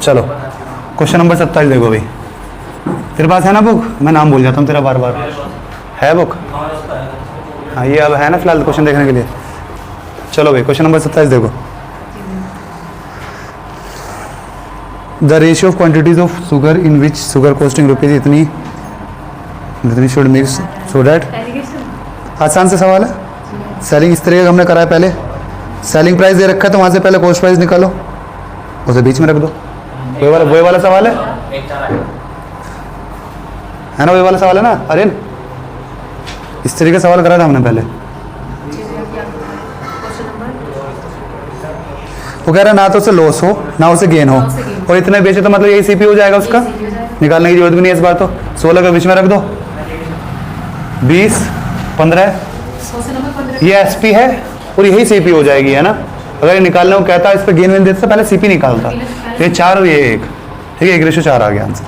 चलो question number 27 देखो भाई। तेरे पास है ना बुक? मैं नाम भूल जाता हूँ तेरा बार बार। है बुक? हाँ ये अब है ना फिलहाल क्वेश्चन देखने के लिए। चलो भाई क्वेश्चन नंबर 27 देखो। The ratio of quantities of sugar in which sugar costing rupees इतनी शुड मिक्स सो डैट। आसान से सवाल है। सेलिंग इस तरीके का हमने करा है पहले। सेलिंग प्राइस दे रखा है तो वहाँ से पहले कॉस्ट प्राइस निकालो, उसे बीच में रख दो। वही वाला सवाल है ना? वही वाला सवाल है ना? अरे इस तरीके सवाल करा था हमने पहले। वो कह रहा ना तो उसे लॉस हो ना उसे गेन हो, और इतने बेचे तो मतलब यही सीपी हो जाएगा, उसका निकालने की जरूरत भी नहीं है इस बार। तो 16 के बीच में रख दो, 20 15 ये एसपी है और यही सीपी हो जाएगी, है ना? अगर ये निकालने को कहता है इस पर गेन वेन देता पहले सीपी निकालता। ये 4 और ये 1, ठीक है, 1:4 आ गया आंसर।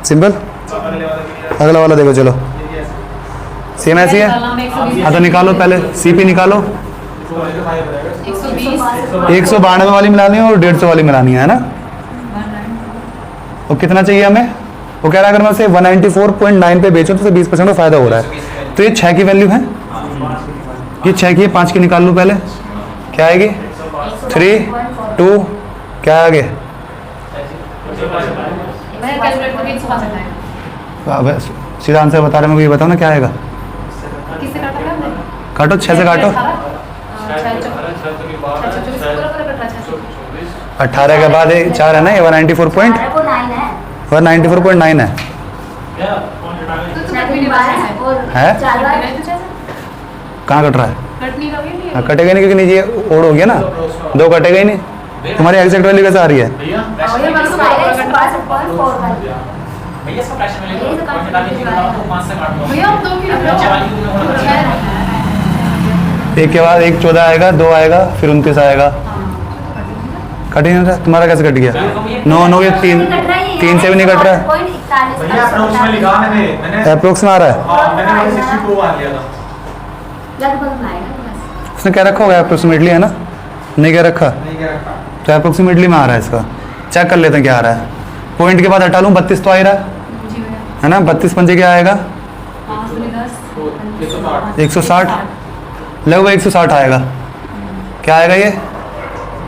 सिंपल। अगला वाला देखो, चलो सेम ऐसी है। हाँ तो निकालो पहले सीपी निकालो। 192 वाली मिलानी है और 150 वाली मिलानी है ना? और कितना चाहिए हमें? वो कह रहा है अगर मैं उसे 194.9 पे बेचूं तो 20% का फायदा हो रहा है। तो ये 6 की वैल्यू है, ये 6 की है। 5 की निकाल लूँ पहले, क्या आएगी? 3 2 क्या आगे? सीधा आंसर बता रहे, मैं ये बताओ ना क्या आएगा। काटो 6 से काटो। 18 के बाद 4 है ना, ये 194.9 है। कहाँ कट रहा है? कटेगा नहीं क्योंकि नीचे ओड हो गया ना, 2 कटेगा ही नहीं। तुम्हारी एग्जैक्ट वैल्यू कैसे आ रही है? एक के बाद 1 14 आएगा, 2 आएगा, फिर 29 आएगा। कट ही नहीं रहा। तुम्हारा कैसे कट गया? 9 ये 3 से भी नहीं कट रहा है। अप्रोक्स में आ रहा है। उसने क्या रखा होगा? अप्रोक्सीमेटली है ना? नहीं क्या रखा? तो अप्रोक्सीमेटली में आ रहा है इसका। चेक कर लेते हैं क्या आ रहा है। पॉइंट के बाद हटा लूँ, 32 तो आ ही रहा है ना? 32 पंजे क्या आएगा? 160, लगभग 160 आएगा। क्या आएगा ये?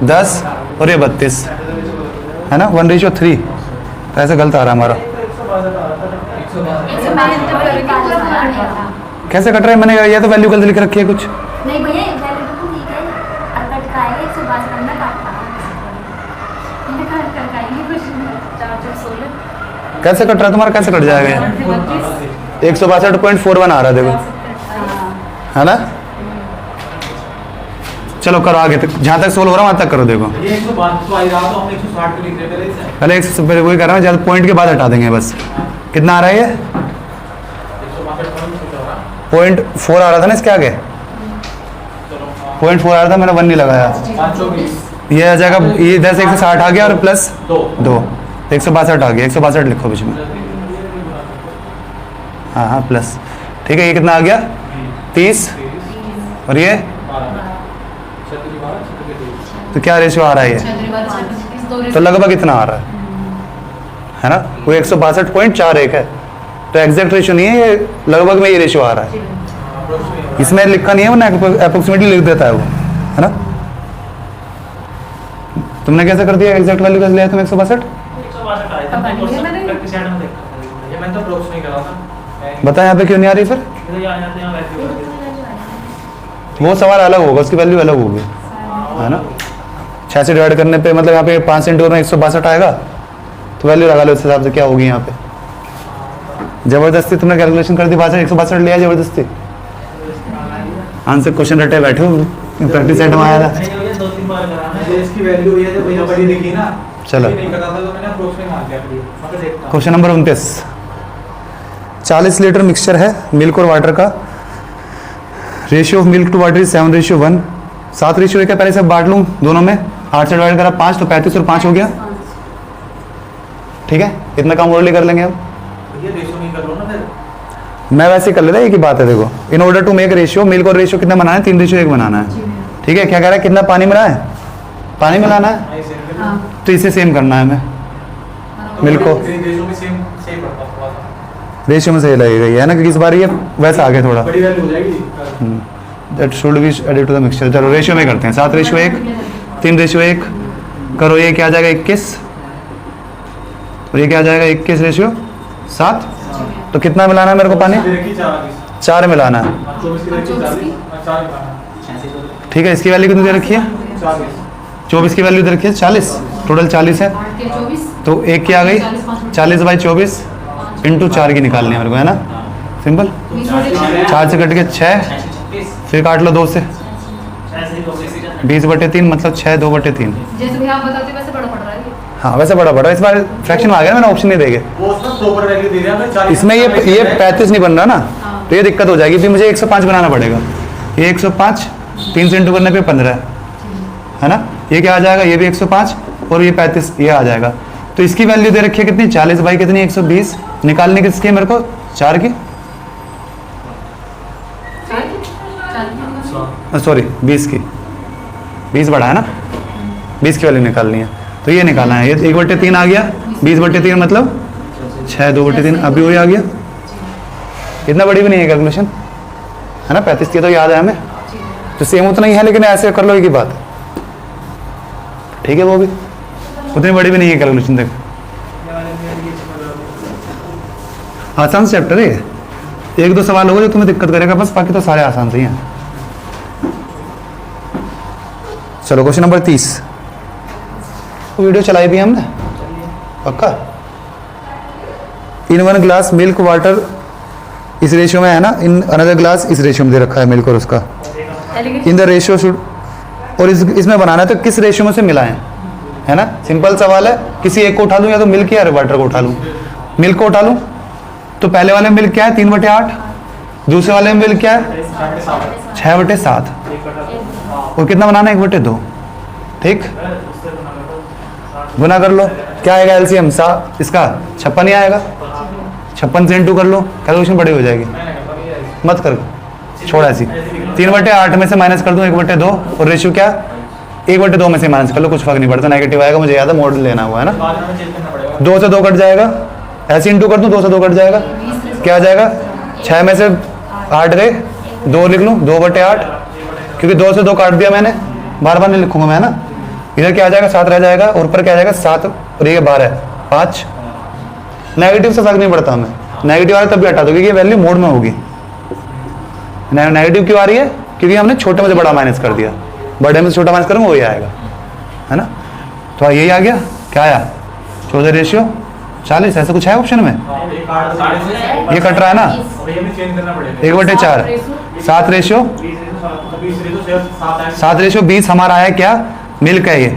10 और ये 32 है ना? 1:3। तो ऐसे गलत आ रहा है हमारा। कैसे कट रहा है? मैंने ये तो वैल्यू गलत लिख रखी है कुछ। नहीं भैया वैल्यू तो ठीक है, अटकट का है 162 करना काटता है। कैसे कट रहा है तुम्हारा? कैसे कट जाएगा? 162.41 आ रहा है देखो, है ना? चलो करो आगे तक, जहाँ तक सोल्व हो रहा है वहाँ तक करो। देखो पहले 100 वही कर रहा हूँ, ज़्यादा पॉइंट के बाद हटा देंगे बस। कितना आ रहा है ये? 0.4 आ रहा था ना इसके आगे, 0.4 आ रहा था, मैंने 1 नहीं लगाया। ये आ जाएगा, ये 10 160 आ गया और प्लस 2 162 आ गया। 162 लिखो बीच में। हाँ प्लस, ठीक है। ये कितना आ गया? 30 और ये तो क्या रेशियो आ रहा है ये? तो लगभग इतना आ रहा है ना? वो 162.41 है। तो एग्जैक्ट रेशियो नहीं है ये, लगभग में ये रेशियो आ रहा है। इसमें लिखा नहीं है, वरना अप्रोक्सीमेटली लिख देता है वो, है ना? तुमने कैसे कर दिया? एग्जैक्ट वैल्यू कैसे लिया तुम? 162 बता यहाँ पे क्यों नहीं आ रही फिर? वो सवाल अलग होगा, उसकी वैल्यू अलग होगी, है ना? 6 से डिवाइड करने पे मतलब यहाँ पे 5 इंटू में 162 आएगा, तो वैल्यू लगा लो उस हिसाब से क्या होगी यहाँ पे। जबरदस्ती तुमने कैलकुलेशन कर दी, 162 लिया जबरदस्ती। आंसर क्वेश्चन रटे बैठे हो, प्रैक्टिस सेट में आया था। चलो क्वेश्चन नंबर 29। 40 लीटर मिक्सचर है मिल्क और वाटर का। Ratio of milk to water is 7:1। 7:1 है। पहले सब बांट लूँ दोनों में, 8 से डिवाइड करा 5 तो 35 और 5 हो गया, ठीक है। इतना काम और कर लेंगे अब। मैं वैसे कर लेता, एक ही बात है। देखो, in order to make ratio, milk और रेशियो कितना बनाना है? 3:1 बनाना है, ठीक है। क्या कह रहा है? कितना पानी मिला है? पानी मिलाना है हाँ तो इसे सेम करना है हमें, मिल्क को रेशियो में सही लगेगा ये है ना, क्योंकि इस बार ये वैसा आ गया थोड़ा, बड़ी वैल्यू हो जाएगी। That should be added to the mixture. चलो रेशियो में करते हैं, 7:1, 3:1 करो, ये क्या आ जाएगा 21 और ये क्या आ जाएगा 21:7। तो कितना मिलाना है मेरे को पानी? 4 मिलाना है। 24 की रखी 40 4 ठीक है, इसकी वैल्यू कितनी दे रखी है? 24 की वैल्यू दे रखी है 40, टोटल 40 है 24 तो एक की आ गई 40/24 इंटू 4 की निकालनी है मेरे को, है ना, सिंपल। 4 से कट के 6, फिर काट लो 2 से, 20/3 मतलब 6 2/3। जैसे भी आप बताते वैसे बड़ा पड़ रहा है ये। हाँ वैसे बड़ा बड़ा इस बार फ्रैक्शन में आ गया, मैंने ऑप्शन नहीं देंगे वो उसका प्रॉपर वैल्यू दे रहा है। 40 इसमें, ये 35 नहीं बन रहा ना, तो ये दिक्कत हो जाएगी, फिर मुझे 105 बनाना पड़ेगा। ये 105 3 से इंटू करने पे 15 है ना, ये क्या आ जाएगा, ये भी 105 और ये 35 ये आ जाएगा। तो इसकी वैल्यू दे रखी है कितनी, 40 बाई कितनी 120, निकालने किसकी है मेरे को 4 की, सॉरी 20 की, 20 बढ़ा है ना, 20 की वैल्यू निकालनी है, तो ये निकालना है। ये 1/3 आ गया, 20/3 मतलब 6 2/3 अभी वही आ गया, इतना बड़ी भी नहीं है कैलकुलेशन, है ना, 35 की तो याद है हमें, तो सेम उतना ही है, लेकिन ऐसे कर लो एक ही बात, ठीक है, वो भी उतनी बड़ी भी नहीं है कैलकुलेशन। देख आसान चैप्टर है, 1-2 सवाल होगा जो तुम्हें दिक्कत करेगा बस, बाकी तो सारे आसान से ही हैं। चलो क्वेश्चन नंबर 30, वीडियो चलाई भी हमने पक्का। इन 1 ग्लास मिल्क वाटर इस रेशियो में है ना, इन अनदर ग्लास इस रेशियो में दे रखा है मिल्क और उसका, इन द रेशियो शुड, और इसमें बनाना है तो किस रेशियो में से मिलाएं, है ना, सिंपल सवाल है। किसी एक को उठा लूँ या तो मिल्क या वाटर को उठा लूँ, मिल्क को उठा लूँ तो पहले वाले में मिल्क क्या है 3/8, दूसरे वाले में मिल्क क्या है 6/7 और कितना बनाना है 1/2, ठीक, गुना कर लो, क्या आएगा एलसीएम इसका 56 ही आएगा, 56 से इंटू कर लो, कैलकुलेशन बड़ी हो जाएगी, मत कर छोड़ा ऐसी, 3/8 में से माइनस कर दूं 1/2 और रेशियो क्या 1/2 में से माइनस कर लो, कुछ फर्क नहीं पड़ता, नेगेटिव आएगा, मुझे याद है मॉडल लेना हुआ है ना, 2 से 2 कट जाएगा, ऐसे इंटू कर दूं 2 से 2 कट जाएगा, क्या आ जाएगा 6 में से 8 गए, 2 लिख लूँ 2/8, क्योंकि 2 से 2 काट दिया मैंने, बार बार नहीं लिखूंगा मैं ना, इधर क्या आ जाएगा 7 रह जाएगा और ऊपर क्या आ जाएगा 7 और ये 12 5, नेगेटिव से फर्क नहीं पड़ता हमें, नेगेटिव आ रहा है तब भी हटा दो क्योंकि ये वैल्यू मोड में होगी। नेगेटिव क्यों आ रही है, क्योंकि हमने छोटे में से बड़ा माइनस कर दिया, बड़े में से छोटा माइनस करूंगा वही आएगा, है ना, तो यही आ गया, क्या आया 14:40, ऐसा कुछ है ऑप्शन में, ये कट रहा है ना 1/4, 7:20 हमारा आया क्या, मिल्क है ये,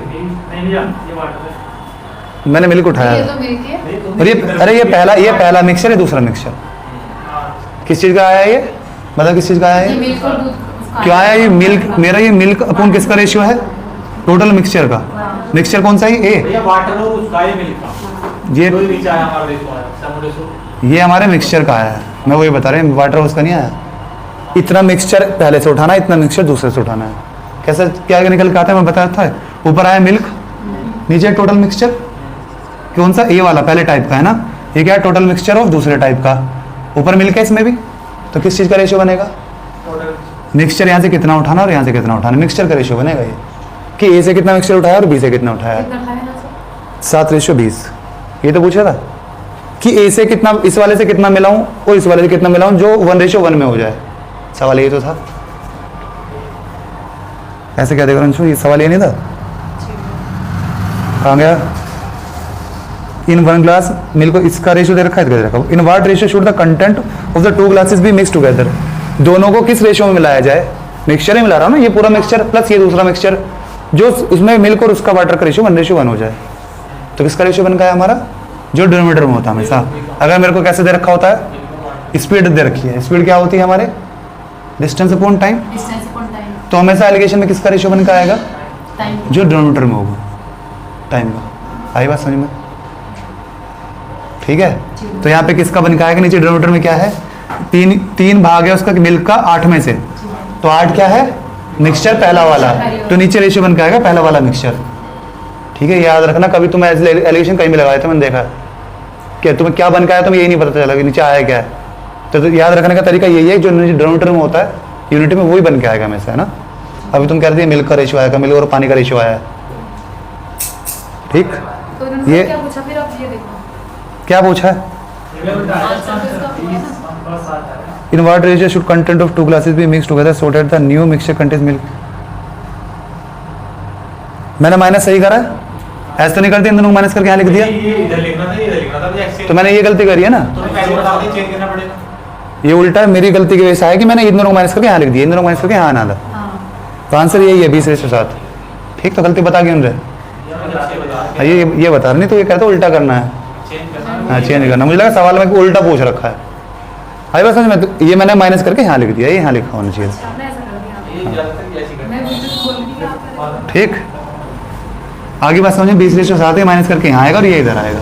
मैंने मिल्क उठाया ये तो मिल्क है। और ये अरे ये पहला मिक्सचर है, दूसरा मिक्सचर किस चीज का आया ये, मतलब किस चीज का आया ये ये, मिल्क और दूध क्या आया ये मिल्क, मेरा ये मिल्क अपन किसका रेशियो है, टोटल मिक्सचर का, मिक्सचर कौन सा है ए, वाटर और उसका ये मिल्क का ये जो नीचे आया हमारा रेशियो आया 7:2। ये हमारे मिक्सचर का आया है, मैं वही बता रहे हैं, वाटर उसका नहीं आया, इतना मिक्सचर पहले से उठाना है, इतना मिक्सचर दूसरे से उठाना है, कैसा क्या निकल के आता है मैं बताया था, ऊपर आया मिल्क, नीचे टोटल मिक्सचर, कौन सा ये वाला पहले टाइप का है ना, ये क्या है टोटल मिक्सचर और दूसरे टाइप का, ऊपर मिल्क है इसमें भी, तो किस चीज़ का रेशियो बनेगा, मिक्सचर यहाँ से कितना उठाना और यहाँ से कितना उठाना, मिक्सचर का रेशियो बनेगा ये, कि ए से कितना मिक्सचर उठाया और बी से कितना उठाया, कितना खाया ना सर? 7:20, ये तो पूछा था कि ए से कितना, इस वाले से कितना मिलाऊं और इस वाले से कितना मिलाऊं जो 1:1 में हो जाए, सवाल ये तो था, ऐसे क्या देखो रंशु, ये सवाल ये नहीं था, कहाँ गया, इन 1 ग्लास मिल्क, इसका रेशियो दे रखा है, दे रखा है, in what ratio should the content of the 2 glasses be mix together, दोनों को किस रेशियो में मिलाया जाए, मिक्सचर ही मिला रहा हूँ ना, ये पूरा मिक्सचर प्लस ये दूसरा मिक्सचर, जो उसमें मिल्क और उसका वाटर का रेशियो 1:1 हो जाए, तो किसका रेशियो बन गया हमारा, जो डिनोमिनेटर में होता है हमेशा। अगर मेरे को कैसे दे रखा होता है, स्पीड दे रखी है, स्पीड क्या होती है हमारे, distance upon time, distance upon time, तो हमेशा एलिगेशन में किसका रेशियो बन के आएगा, टाइम जो डिनोमिनेटर में होगा टाइम का, आई बात समझ में, ठीक है, तो यहाँ पे किसका बन के आएगा, नीचे डिनोमिनेटर में क्या है, 3 भाग है उसका मिल्क का 8 में से, तो 8 क्या है मिक्सचर पहला वाला, तो नीचे रेशियो बन के आएगा पहला वाला मिक्सचर, ठीक है, याद रखना, कभी तुम ऐसे एलिगेशन कहीं भी लगाए थे, मैंने देखा कि तुम्हें क्या बन के आया तुम्हें यही नहीं पता चला कि नीचे आया क्या है। तो याद रखने का तरीका यही है, जो डिनोमिनेटर में होता है यूनिटी में वही बन के आएगा हमेशा, है ना। अभी तुम कह रहे थे मिल्क का रेशियो आएगा, मिल्क और पानी का रेशियो आया है, ठीक। तो इन्होंने ये क्या पूछा फिर आप ये देखो क्या पूछा है, आंसर तो इसका होगा ना। In what ratio should content of two glasses be mix together so that the new mixture contains milk. मैंने माइनस सही करा है, ऐसा तो नहीं करते इन दोनों को माइनस करके यहाँ लिख दिया, ये इधर लिखना था, इधर लिखना था, मुझे exchange- तो मैंने ये गलती करी है ना। तो पहले बता दें, चेंज करना पड़ेगा। ये उल्टा है, मेरी गलती की वजह से है कि मैंने इन दोनों को माइनस करके यहाँ लिख दिया, इन दोनों को माइनस करके यहाँ आना था। हाँ तो आंसर यही है 20:7, ठीक। तो गलती बता क्यों रहे, हाँ, ये बता रहे नहीं, तो ये कहते उल्टा करना है, चेंज करना हाँ चेंज करना। मुझे लगा सवाल में उल्टा पूछ रखा है, आई बस समझ में। तो ये मैंने माइनस करके यहाँ लिख दिया, ये यहाँ लिखा होना चाहिए, आपने ऐसा कर दिया। ये ज्यादातर ऐसी करना मैं बिल्कुल बोल रही थी आप ठीक। आगे बात समझे, 20:7 ही माइनस करके यहाँ आएगा और ये इधर आएगा,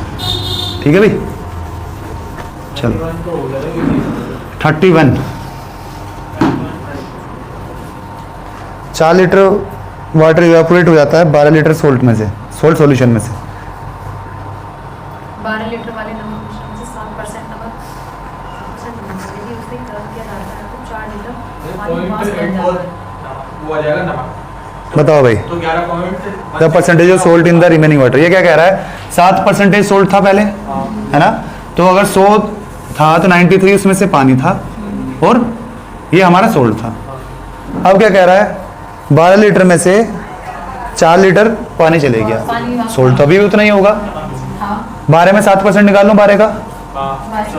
ठीक है भाई। चलो तो हो जाएगा 31, 4 लीटर वाटर इवेपोरेट हो जाता है 12 लीटर सोल्ट में से, सोल्ट सॉल्यूशन में से। 12 लीटर वाले नमक मिश्रण से 7% नमक 7% नमक यदि उसे गर्म किया जाता है तो 4 लीटर पानी वाष्प बन जाता है। वो आ जाएगा नमक, बताओ भाई, तो 11 the percentage of salt in the remaining water. ये क्या कह रहा है, 7% सोल्ट था पहले, है ना। तो अगर 100 था तो 93 उसमें से पानी था और ये हमारा सोल्ट था। अब क्या कह रहा है, 12 लीटर में से 4 लीटर पानी चले गया, पानी वाष्प सोल्ट तो अभी भी उतना ही होगा। हाँ 12 में 7% निकाल लो, 12 का वाष्प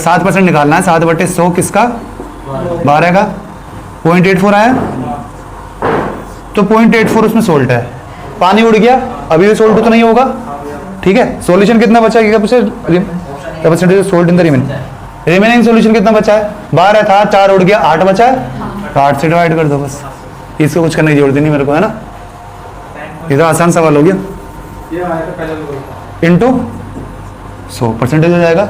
7% निकालना है, 7/100 किसका, 12 का, 0.84 आया, तो 0.84 उसमें सोल्ट है, पानी उड़ गया, अभी भी सोल्ट उतना ही होगा, ठीक है। सॉल्यूशन कितना बचा, percentage salt in the remaining solution कितना बचा है, 12 था, 4 उड़ गया, 8 बचा है, तो 8 से डिवाइड कर दो बस, इसको कुछ करने की जरूरत नहीं मेरे को, है ना। ये तो आसान सवाल हो गया, ये आया था पहले भी। इनटू 100 परसेंटेज हो जाएगा,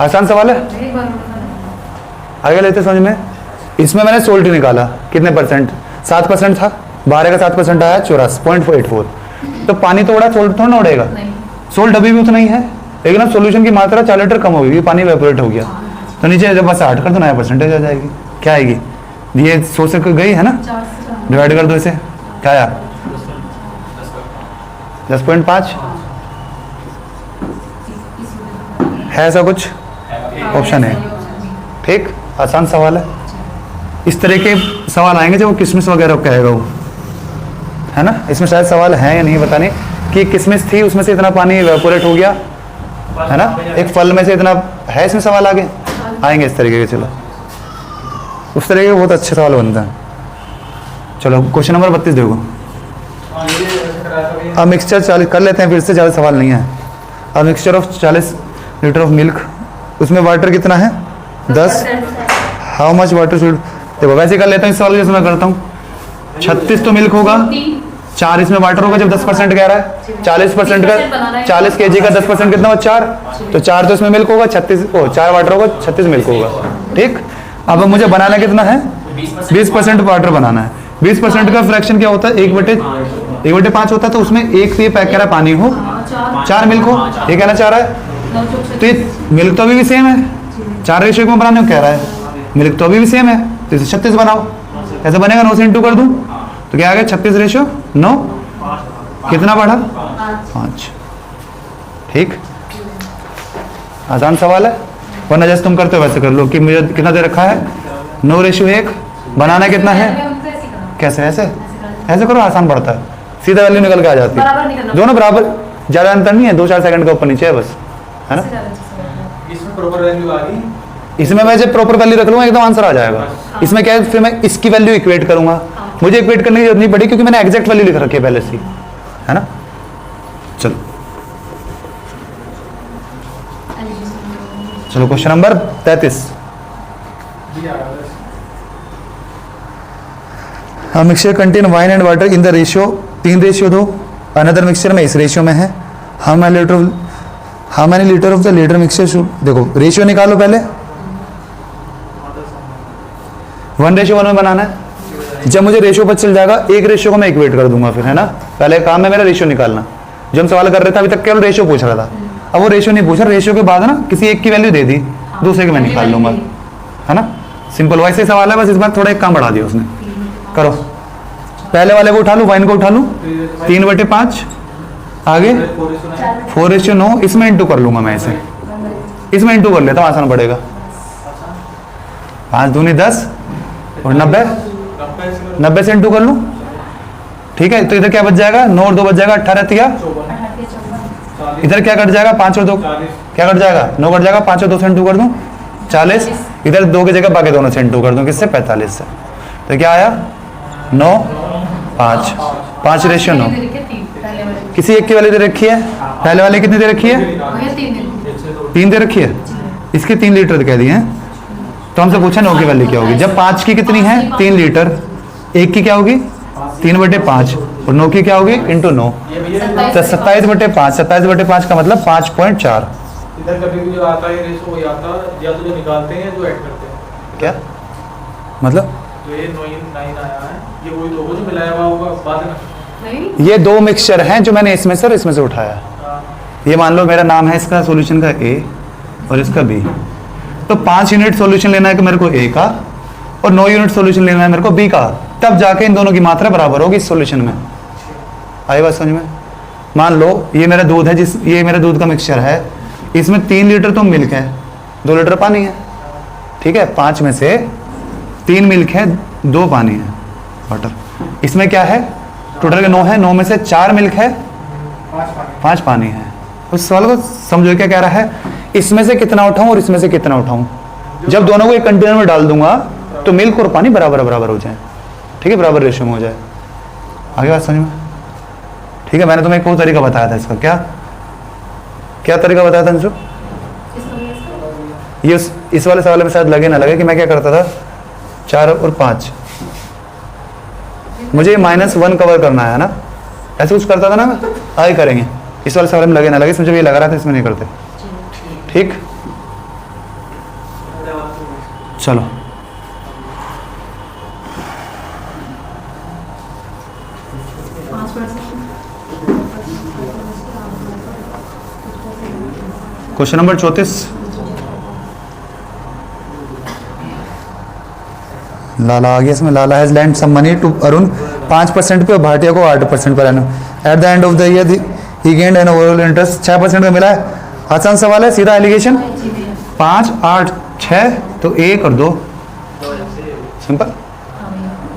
आसान सवाल है। एक बार बोलना आगे लेते समझ में। इसमें मैंने सोल्ट ही निकाला, कितने परसेंट, 7% था, 12 का 7% आया 84.84, तो पानी तो उड़ा, सोल्ट थोड़ा ना उड़ेगा, नहीं सोल्ट अभी भी उतना ही है, लेकिन अब सोल्यूशन की मात्रा 4 लीटर कम होगी, पानी वेपोरेट हो गया, तो नीचे जब बस 8 कर दो, नया परसेंटेज आ जाएगी, क्या आएगी, ये 100 से गई है ना, 4 से 4 डिवाइड कर दो इसे, क्या आया 10.5 है, ऐसा कुछ ऑप्शन है, ठीक। आसान सवाल है, इस तरह के सवाल आएंगे जब वो किशमिश वगैरह कहेगा वो, है ना। इसमें शायद सवाल है या नहीं पता नहीं, कि किशमिश थी उसमें से इतना पानी इवेपोरेट हो गया, है ना, एक फल में से इतना है, इसमें सवाल आगे आएंगे इस तरीके के। चलो उस तरीके के बहुत अच्छे सवाल बनते हैं। चलो क्वेश्चन नंबर 32 देखो। ये ऐसे कराया था भैया। अब मिक्सचर 40 कर लेते हैं फिर से, ज़्यादा सवाल नहीं है। अब mixture of 40 litre of milk, उसमें वाटर कितना है 10, हाउ मच वाटर शुड, देखो वैसे कर लेता हूँ इस सवाल जैसे मैं करता हूँ। 36 तो मिल्क होगा, 4 इसमें वाटर होगा, जब 10% कह रहा है, 40% का 40 kg का 10% कितना होगा 4, तो 4 तो इसमें मिल्क होगा, 4 वाटर होगा, 36 मिल्क होगा, ठीक। अब मुझे बनाना कितना है, 20% वाटर बनाना है। 20% का फ्रैक्शन क्या होता है, 1/5 होता है, तो उसमें एक तो ये पैक कह रहा है पानी हो, 4 मिल्क हो, ये कहना चाह रहा है, तो ये मिल्क तो अभी भी सेम है, 4 रेशियो में बनाने को कह रहा है, मिल्क तो अभी भी सेम है, तो इसे 36 बनाओ, कैसे बनेगा, 9 से इंटू कर दूं, तो क्या आ गया 36/9, कितना बढ़ा 5, ठीक। आसान सवाल है, वरना जैसे तुम करते हो वैसे कर लो, कि मुझे कितना दे रखा है 9/1, बनाना कितना है, कैसे ऐसे ऐसे करो, आसान पड़ता है, सीधा वैल्यू निकल के आ जाती बराबर नहीं है, करना। दोनों बराबर, ज़्यादा अंतर नहीं है, 2-4 सेकंड का ऊपर नीचे है बस, है ना। इसमें प्रॉपर वैल्यू आ गई, इसमें मैं जब प्रॉपर वैल्यू रख लूंगा एकदम आंसर आ जाएगा। इसमें क्या है, फिर मैं इसकी वैल्यू इक्वेट करूंगा, मुझे इक्वेट करने की जरूरत नहीं पड़ी क्योंकि मैंने एग्जैक्ट वैल्यू लिख रखी है पहले से ही, है ना। चलो चलो question number 33। Mixture contain wine and water in the ratio 3:2, another mixture में इस रेशियो में है, how many litre of the litre mixture should, देखो रेशियो निकालो पहले, 1:1 में बनाना है, जब मुझे रेशियो पता चल जाएगा, एक रेशियो को मैं इक्वेट कर दूंगा फिर, है ना। पहले काम है मेरा रेशियो निकालना। जब हम सवाल कर रहे थे अभी तक केवल रेशियो पूछ रहा था, अब वो रेशियो नहीं पूछ रहा, रेशियो के बाद ना किसी एक की वैल्यू दे दी, दूसरे की मैं निकाल लूंगा, है ना। सिंपल वैसे ही सवाल है, बस इस बार थोड़ा एक काम बढ़ा दिया उसने। करो, पहले वाले को उठा लूँ, वाइन को उठा लूँ, 3/5, आगे 4:9, इसमें इंटू कर लूंगा मैं इसे, इसमें इंटू कर लेता हूँ, आसान पड़ेगा। 5 दूनी 10 और 90 से इंटू कर लूँ, ठीक है। तो इधर क्या बच जाएगा, 9 और 2 बच जाएगा, 18 इधर क्या कट जाएगा, 5 और 2 क्या कट जाएगा, 9 कट जाएगा, 5 और 2 से इंटू कर दूँ 40, इधर 2 की जगह बाकी दोनों से इंटू कर दूँ, किससे, 45 से। तो क्या आया, 9 5 5:9। किसी एक की वैल्यू दे रखी है, पहले वाले कितनी दे रखी है, 3 दे रखी है, इसके 3 लीटर कह दिए हैं। तो हमसे पूछा 9 की वैल्यू क्या होगी, जब 5 की कितनी है 3 लीटर, 1 की क्या होगी 3/5 और 9 की क्या होगी इंटू 9, तो 27/5, 27/5 का मतलब 5.4। इधर कभी भी जो आता है रेशो वही आता है, या तो जो निकालते हैं जो ऐड करते हैं। क्या मतलब, जो ये 9 आया है, ये वही दो जो मिलाया हुआ होगा बाद में। ये 2 मिक्सचर हैं जो मैंने इसमें से और इसमें से उठाया। ये मान लो मेरा नाम है इसका सॉल्यूशन का A और इसका B, तो 5 यूनिट सॉल्यूशन लेना है कि मेरे को A का, और 9 यूनिट सॉल्यूशन लेना है मेरे को B का, तब जाके इन दोनों की मात्रा बराबर होगी इस सॉल्यूशन में। आई बात समझ में। मान लो ये मेरा दूध है, ये मेरा दूध का मिक्सचर है, इसमें 3 लीटर तो मिल्क है, 2 लीटर पानी है, ठीक है। 5 में से 3 मिल्क है, 2 पानी है, वाटर। इसमें क्या है, टोटल के 9 है, 9 में से 4 मिल्क है, 5 पानी है। उस सवाल को समझो क्या कह रहा है, इसमें से कितना उठाऊं और इसमें से कितना उठाऊं। जब दोनों को एक कंटेनर में डाल दूंगा तो मिल्क और पानी बराबर बराबर हो जाए, ठीक है, बराबर रेशियो में हो जाए। आगे बात समझ में, ठीक है। मैंने तुम्हें एक और तरीका बताया था इसका, क्या क्या तरीका बताया था अंशु, ये इस वाले सवाल में शायद लगे ना लगे कि मैं क्या करता था, 4 और 5, मुझे -1 कवर करना है ना, ऐसे कुछ करता था ना मैं। आगे करेंगे, इस वाले सवाल में लगे ना लगे, इसमें जब ये लगा रहा था इसमें नहीं करते, ठीक। चलो क्वेश्चन नंबर 34। लाला आ गया इसमें। Lala has lend some money to Arun 5% पे, भाटिया को 8% पर annum. At the end of the year he gained an overall interest 6% का मिला है। आसान सवाल है, सीधा एलिगेशन। 5 8 6 तो 1 और 2, सिंपल।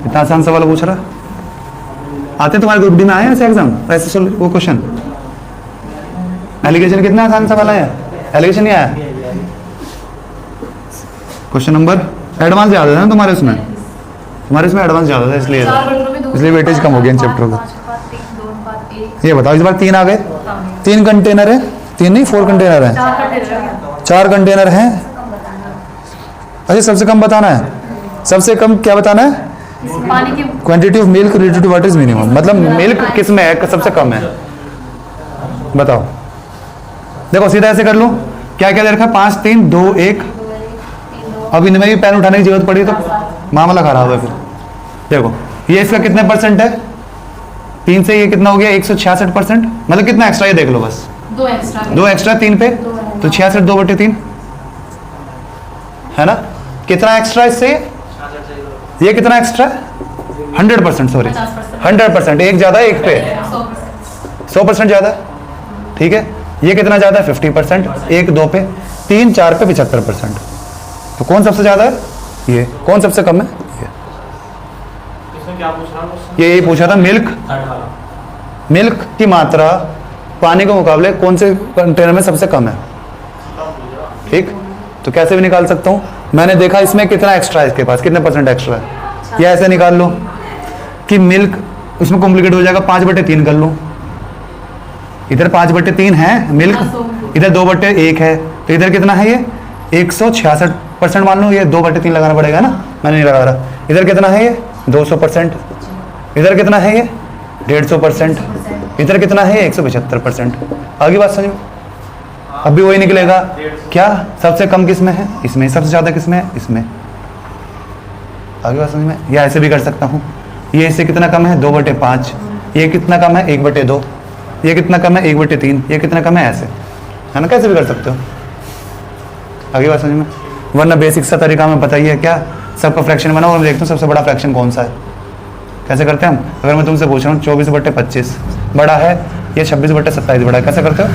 इतना आसान सवाल पूछ रहा। आते तुम्हारे ग्रुप डी में आए ऐसे एग्जाम, ऐसे वो क्वेश्चन। एलिगेशन कितना आसान सवाल आया, एलिगेशन नहीं आया। क्वेश्चन नंबर एडवांस ज़्यादा था ना तुम्हारे उसमें, एडवांस ज़्यादा था, इसलिए वेटेज कम हो गया इन चैप्टर का। ये बताओ इस बार 3 आ गए, 3 कंटेनर है, 3 नहीं 4 कंटेनर है, 4 कंटेनर हैं। अच्छा सबसे कम बताना है, सबसे कम क्या बताना है, quantity of milk related to what is minimum, मतलब मिल्क किस में है सबसे कम है, बताओ। देखो सीधा ऐसे कर लूं, क्या क्या दे रखा है, 5 3 2 1। अब इनमें भी पेन उठाने की जरूरत पड़ी तो मामला खराब है फिर। देखो ये इसका कितने परसेंट है, 3 से ये कितना हो गया 166%, मतलब कितना एक्स्ट्रा, ये देख लो बस 2 एक्स्ट्रा 3 पे, तो 66 2/3 है ना। कितना एक्स्ट्रा इससे, ये कितना एक्स्ट्रा, 100%, सॉरी 100%, एक ज्यादा है एक पे, 100% ज्यादा, ठीक है। ये कितना ज्यादा है 50%, 1 2 पे, 3 4 पे 75%। तो कौन सबसे ज्यादा है, ये। कौन सबसे कम है, ये। इसमें क्या पूछ रहा हूँ, ये यही पूछा था, मिल्क की मात्रा पानी के मुकाबले कौन से कंटेनर में सबसे कम है, ठीक। तो कैसे भी निकाल सकता हूँ, मैंने देखा इसमें कितना एक्स्ट्रा है, इसके पास कितने % एक्स्ट्रा है, या ऐसे निकाल लो कि मिल्क, उसमें कॉम्प्लिकेट हो जाएगा, 5/3 कर लो, इधर 5/3 है मिल्क, इधर 2/1 है, तो इधर कितना है, ये 166% मान लो, ये 2/3 लगाना पड़ेगा ना, मैंने नहीं लगा रहा। इधर कितना है, ये 200%, इधर कितना है, ये 150%, इधर कितना है, 175%। आगे बात समझो, अब भी वही निकलेगा, क्या सबसे कम किस में है, इसमें, सबसे ज्यादा किस में है, इसमें। आगे बात समझ में? या ऐसे भी कर सकता हूँ, ये इससे कितना कम है 2/5, ये कितना कम है 1/2, ये कितना कम है 1/3, ये कितना कम है ऐसे, है ना? कैसे भी कर सकते हो। आगे बात समझ में? वरना बेसिक सा तरीका में बताइए क्या, सबका फ्रैक्शन बनाओ और मैं देखता हूँ सबसे बड़ा फ्रैक्शन कौन सा है। कैसे करते हैं हम? अगर मैं तुमसे पूछ रहा हूँ 24/25 बड़ा है या 26/27 बड़ा है, कैसे करते हो?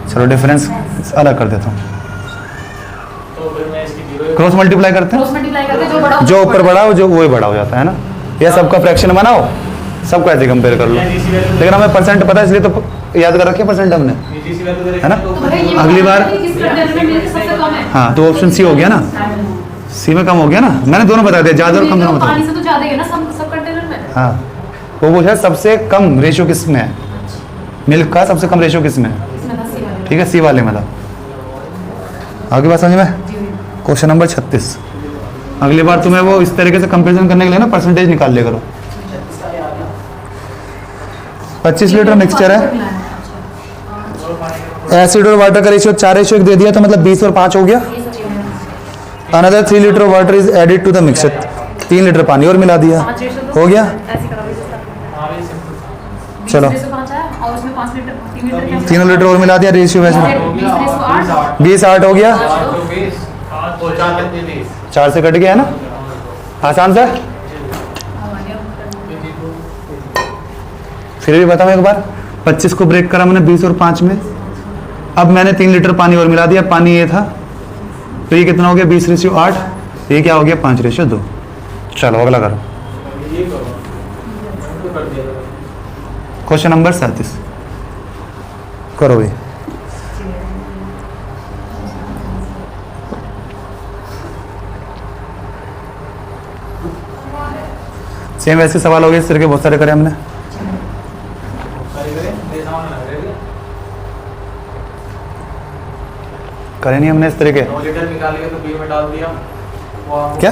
चलो डिफरेंस अलग कर देता हूँ, क्रॉस मल्टीप्लाई करते हैं, क्रॉस मल्टीप्लाई करके जो बड़ा जो ऊपर बड़ा हो जो वही बड़ा हो जाता है ना। या सबका फ्रैक्शन बनाओ, सबको ऐसे कंपेयर कर लो, लेकिन हमें परसेंट पता है इसलिए तो याद कर रखे परसेंट हमने, है ना? तो भाई ये अगली बार किस कंटेनर में मेरे सबसे कम है? हाँ तो ऑप्शन सी हो गया ना, सी में कम हो गया ना। मैंने दोनों बता दिया, ज़्यादा और कम दोनों बता पानी दिया। से तो ज्यादा ही है ना सब कंटेनर में। हाँ वो पूछा सबसे कम रेशियो किस में है, मिल्क का सबसे कम रेशियो किस में है, इसमें 10 ही वाले। ठीक है सी वाले में था। आगे बात समझ में? Question number 36। अगली बार तुम्हें वो इस तरीके से कंपेरिजन करने के लिए ना परसेंटेज निकाल लिया करो। 25 लीटर मिक्सचर है, एसिड और वाटर का रेशियो 4:1 दे दिया तो मतलब 20 और 5 हो गया। Another 3 litre water is added to the mixture, 3 litre पानी और मिला दिया, हो गया। चलो 3 लीटर और मिला दिया, रेशियो वैसे 20:8 हो गया, 4 से कट गया है ना, आसान सा। फिर भी बताओ एक बार, 25 को ब्रेक करा मैंने 20 और 5 में, अब मैंने 3 लीटर पानी और मिला दिया, पानी ये था तो ये कितना हो गया 20:8, ये क्या हो गया 5:2। चलो अगला करो, क्वेश्चन नंबर 37 करो भाई। सेम ऐसे सवाल हो गए, इस तरह के बहुत सारे करे हमने। करे नहीं हमने इस तरह के, क्या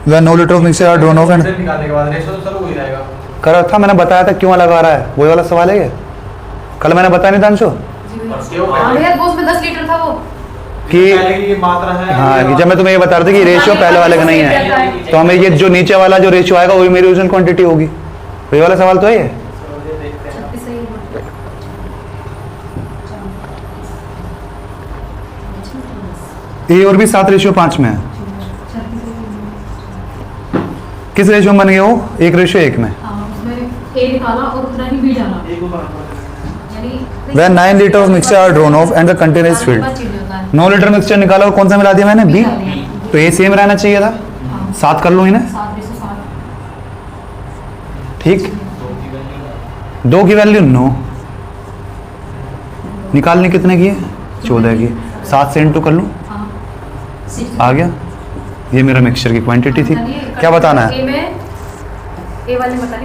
वह 9 litre of mixture are drawn off and करा था, मैंने बताया था क्यों अलग आ रहा है, वही वाला सवाल है ये। कल मैंने बताया नहीं था अंशु वो उसमें 10 लीटर था वो कि मात्रा है। हाँ कि जब मैं तुम्हें ये बता रहा था कि रेशियो पहले वाले का नहीं है, तो हमें ये जो नीचे वाला जो रेशियो आएगा वही मेरी ओरिजिनल क्वांटिटी होगी, वही वाला सवाल तो है ये। ए और भी 7:5 में है, किस रेशियो में बन गया वो? 1:1 में। ए निकाला और उतना ही बी डाला, यानी When 9 litre of mixture are drawn off and the container is filled, 9 litre mixture निकाला और कौन सा मिला दिया मैंने? बी। तो ये सेम रहना चाहिए था, 7 कर लो इन्हें, 7:7 ठीक। 2 की वैल्यू 9, निकालने कितने की है? 14 की, 7 से इंटू कर लूँ, आ गया। ये मेरा मिक्सचर की क्वांटिटी थी। क्या बताना है?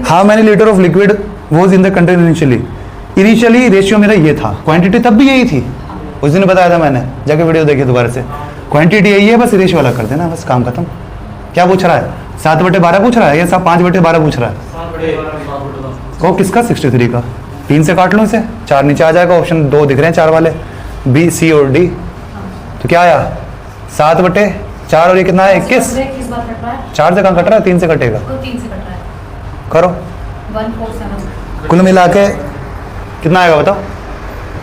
How many litre of liquid was in the container initially ratio मेरा ये था, क्वांटिटी तब भी यही थी, उस दिन बताया था मैंने, जाके वीडियो देखिए दोबारा से। क्वांटिटी यही है, बस रेशियो वाला कर देना, बस काम खत्म। क्या पूछ रहा है? 7/12 पूछ रहा है या 5/12 पूछ रहा है? वो किसका? 63 का। 3 से काट लो इसे, 4 नीचे आ जाएगा, ऑप्शन 2 दिख रहे हैं 4 वाले, बी सी और डी। तो क्या आया? 7/4 और ये कितना है? 21। 4 से कहाँ कट रहा है? 3 से कटेगा, करो। 147 कुल मिला के कितना आएगा बताओ?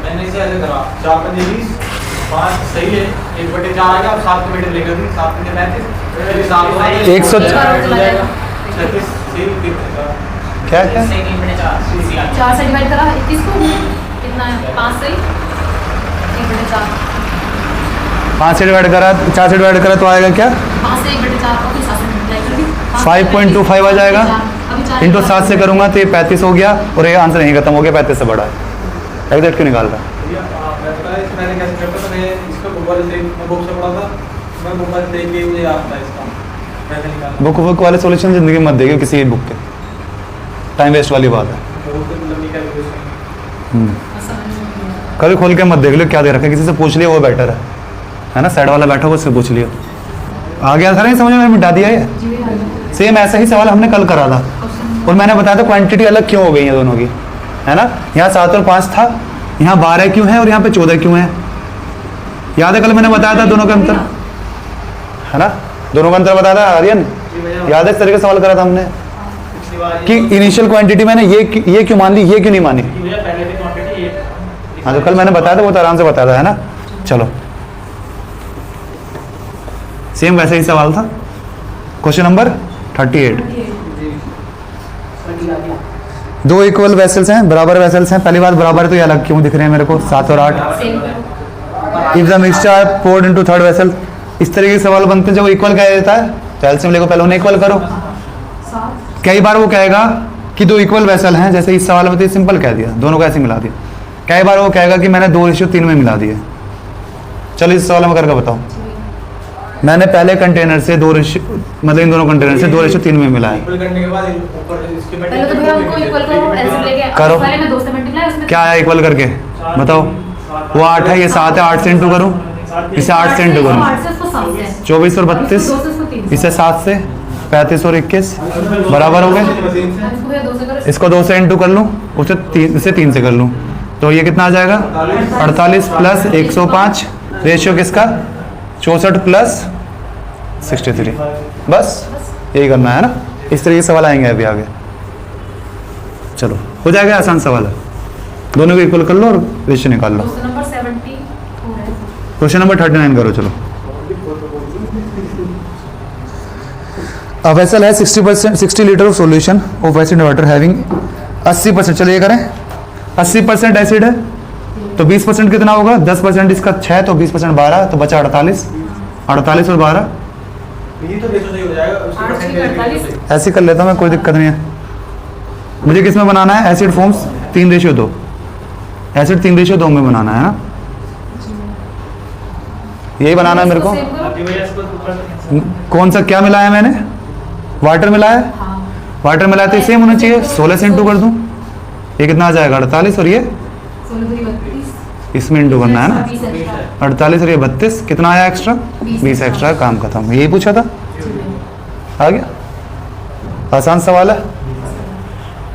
मैंने इसे ऐसे करा, 4×5 = 5 सही है, 1/4 आएगा, अब 7 के लेकर 7×35 फिर 7 100 क्या क्या 4 से डिवाइड करा 21 को, कितना है? 5 से 1/4, 5 से डिवाइड करा, 4 से डिवाइड करा तो आएगा क्या? 5 से 1/4 को फिर 7 से मल्टीप्लाई कर दी, 5.25 आ जाएगा, इंटू 7 से करूंगा तो ये 35 हो गया, और ये आंसर यहीं खत्म हो गया, 35 से बड़ा है। एग्जैक्ट क्यों निकाल रहा? मैंने कैसे करता था, मैं इसको गूगल से मैं बुक से पढ़ा था, मैं गूगल से देख के मुझे याद था इसका, मैंने निकाला। बुक वाले सॉल्यूशन जिंदगी में मत देखिए किसी बुक के, टाइम वेस्ट वाली बात है। कभी खोल के मत देख लो क्या दे रखा है, किसी से पूछ लिया वो बेटर है ना? साइड वाला बैठा हो उससे पूछ लियो। आ गया था नहीं समझ में? मिटा दिया ये। सेम ऐसा ही सवाल हमने कल करा था, और मैंने बताया था क्वांटिटी अलग क्यों हो गई है दोनों की, है ना? यहाँ 7 और 5 था, यहाँ 12 क्यों है और यहाँ पे 14 क्यों है? याद है कल मैंने बताया था दोनों का अंतर? है ना, दोनों का अंतर बताया था आर्यन, याद है इस तरीके से सवाल करा था हमने पिछली बार कि इनिशियल क्वांटिटी मैंने ये क्यों मान ली, ये क्यों नहीं मानी। भैया पहले की क्वांटिटी ये हाँ तो कल मैंने बताया था, वो तो आराम से बताया था, है ना। चलो सेम वैसे ही सवाल था। Question number 38। दो इक्वल वेसल्स हैं, बराबर वेसल्स हैं। पहली बात बराबर है तो ये अलग क्यों दिख रहे हैं मेरे को, 7 और 8। सेम करो। If the mixture poured into third vessel, इस तरीके के सवाल बनते हैं जब वो इक्वल कह देता है तो एलसीएम लेको, पहले उन्हें इक्वल करो। 7 कई बार वो कहेगा कि दो इक्वल वेसल हैं, जैसे इस सवाल में तो सिंपल कह दिया, दोनों को ऐसे मिला दिया। कई बार वो कहेगा कि मैंने 2:3 में मिला दिए। चलो इस सवाल में करके बताओ, मैंने पहले कंटेनर से मतलब इन दोनों कंटेनर से 2:3 में मिला है। इक्वल करने के बाद ऊपर इसके पहले तो भैया हमको इक्वल करो, एलसीएम लेके करो। वाले में 2 से मल्टीप्लाई, उसमें क्या है इक्वल करके बताओ। वो 8 है, ये 7 है, 8 से इंटू करूँ, इसे 8 से इंटू करूँ, 8 से उसको 7 से 24 और 32, 2 से उसको 3 इसे 7 से 35 और 21 बराबर हो गए। इसको भैया 2 से करो। इसको 2 से इंटू कर लूँ, इसे 3 से कर लूँ, तो ये कितना आ जाएगा 48 प्लस 105, रेशियो किसका 64 प्लस 63। बस यही करना है ना, इस तरीके से सवाल आएंगे अभी आगे। चलो हो जाएगा, आसान सवाल है, दोनों को इक्वल कर लो और रेशियो निकाल लो। क्वेश्चन नंबर 70 हो रहा है। क्वेश्चन नंबर 39 करो। चलो A vessel है 60 litre of solution of acid water having 80%, चलो ये करें 80% एसिड है तो 20% कितना होगा, 10% इसका 6 तो 20% 12 तो बचा 48 और 12 ये तो रेशो सही हो जाएगा, उसके 8 परसेंटेज 48 ऐसे कर लेता हूँ मैं, कोई दिक्कत नहीं है। मुझे किस में बनाना है, एसिड फॉर्म्स 3:2, एसिड 3:2 में बनाना है ना, यही बनाना है मेरे को। सेम करो। जी भैया इसको ऊपर कौन सा क्या मिलाया मैंने, वाटर मिलाया, हाँ वाटर मिलाया तो सेम होना चाहिए, 16 से इंटू कर दूं, ये कितना आ जाएगा 48 और ये 16 दूनी 32, इसमें इंटू करना है ना, 20 एक्स्ट्रा। 48 और ये 32, कितना आया एक्स्ट्रा 20 एक्स्ट्रा, काम खत्म। यही पूछा था, आ गया, आसान सवाल है,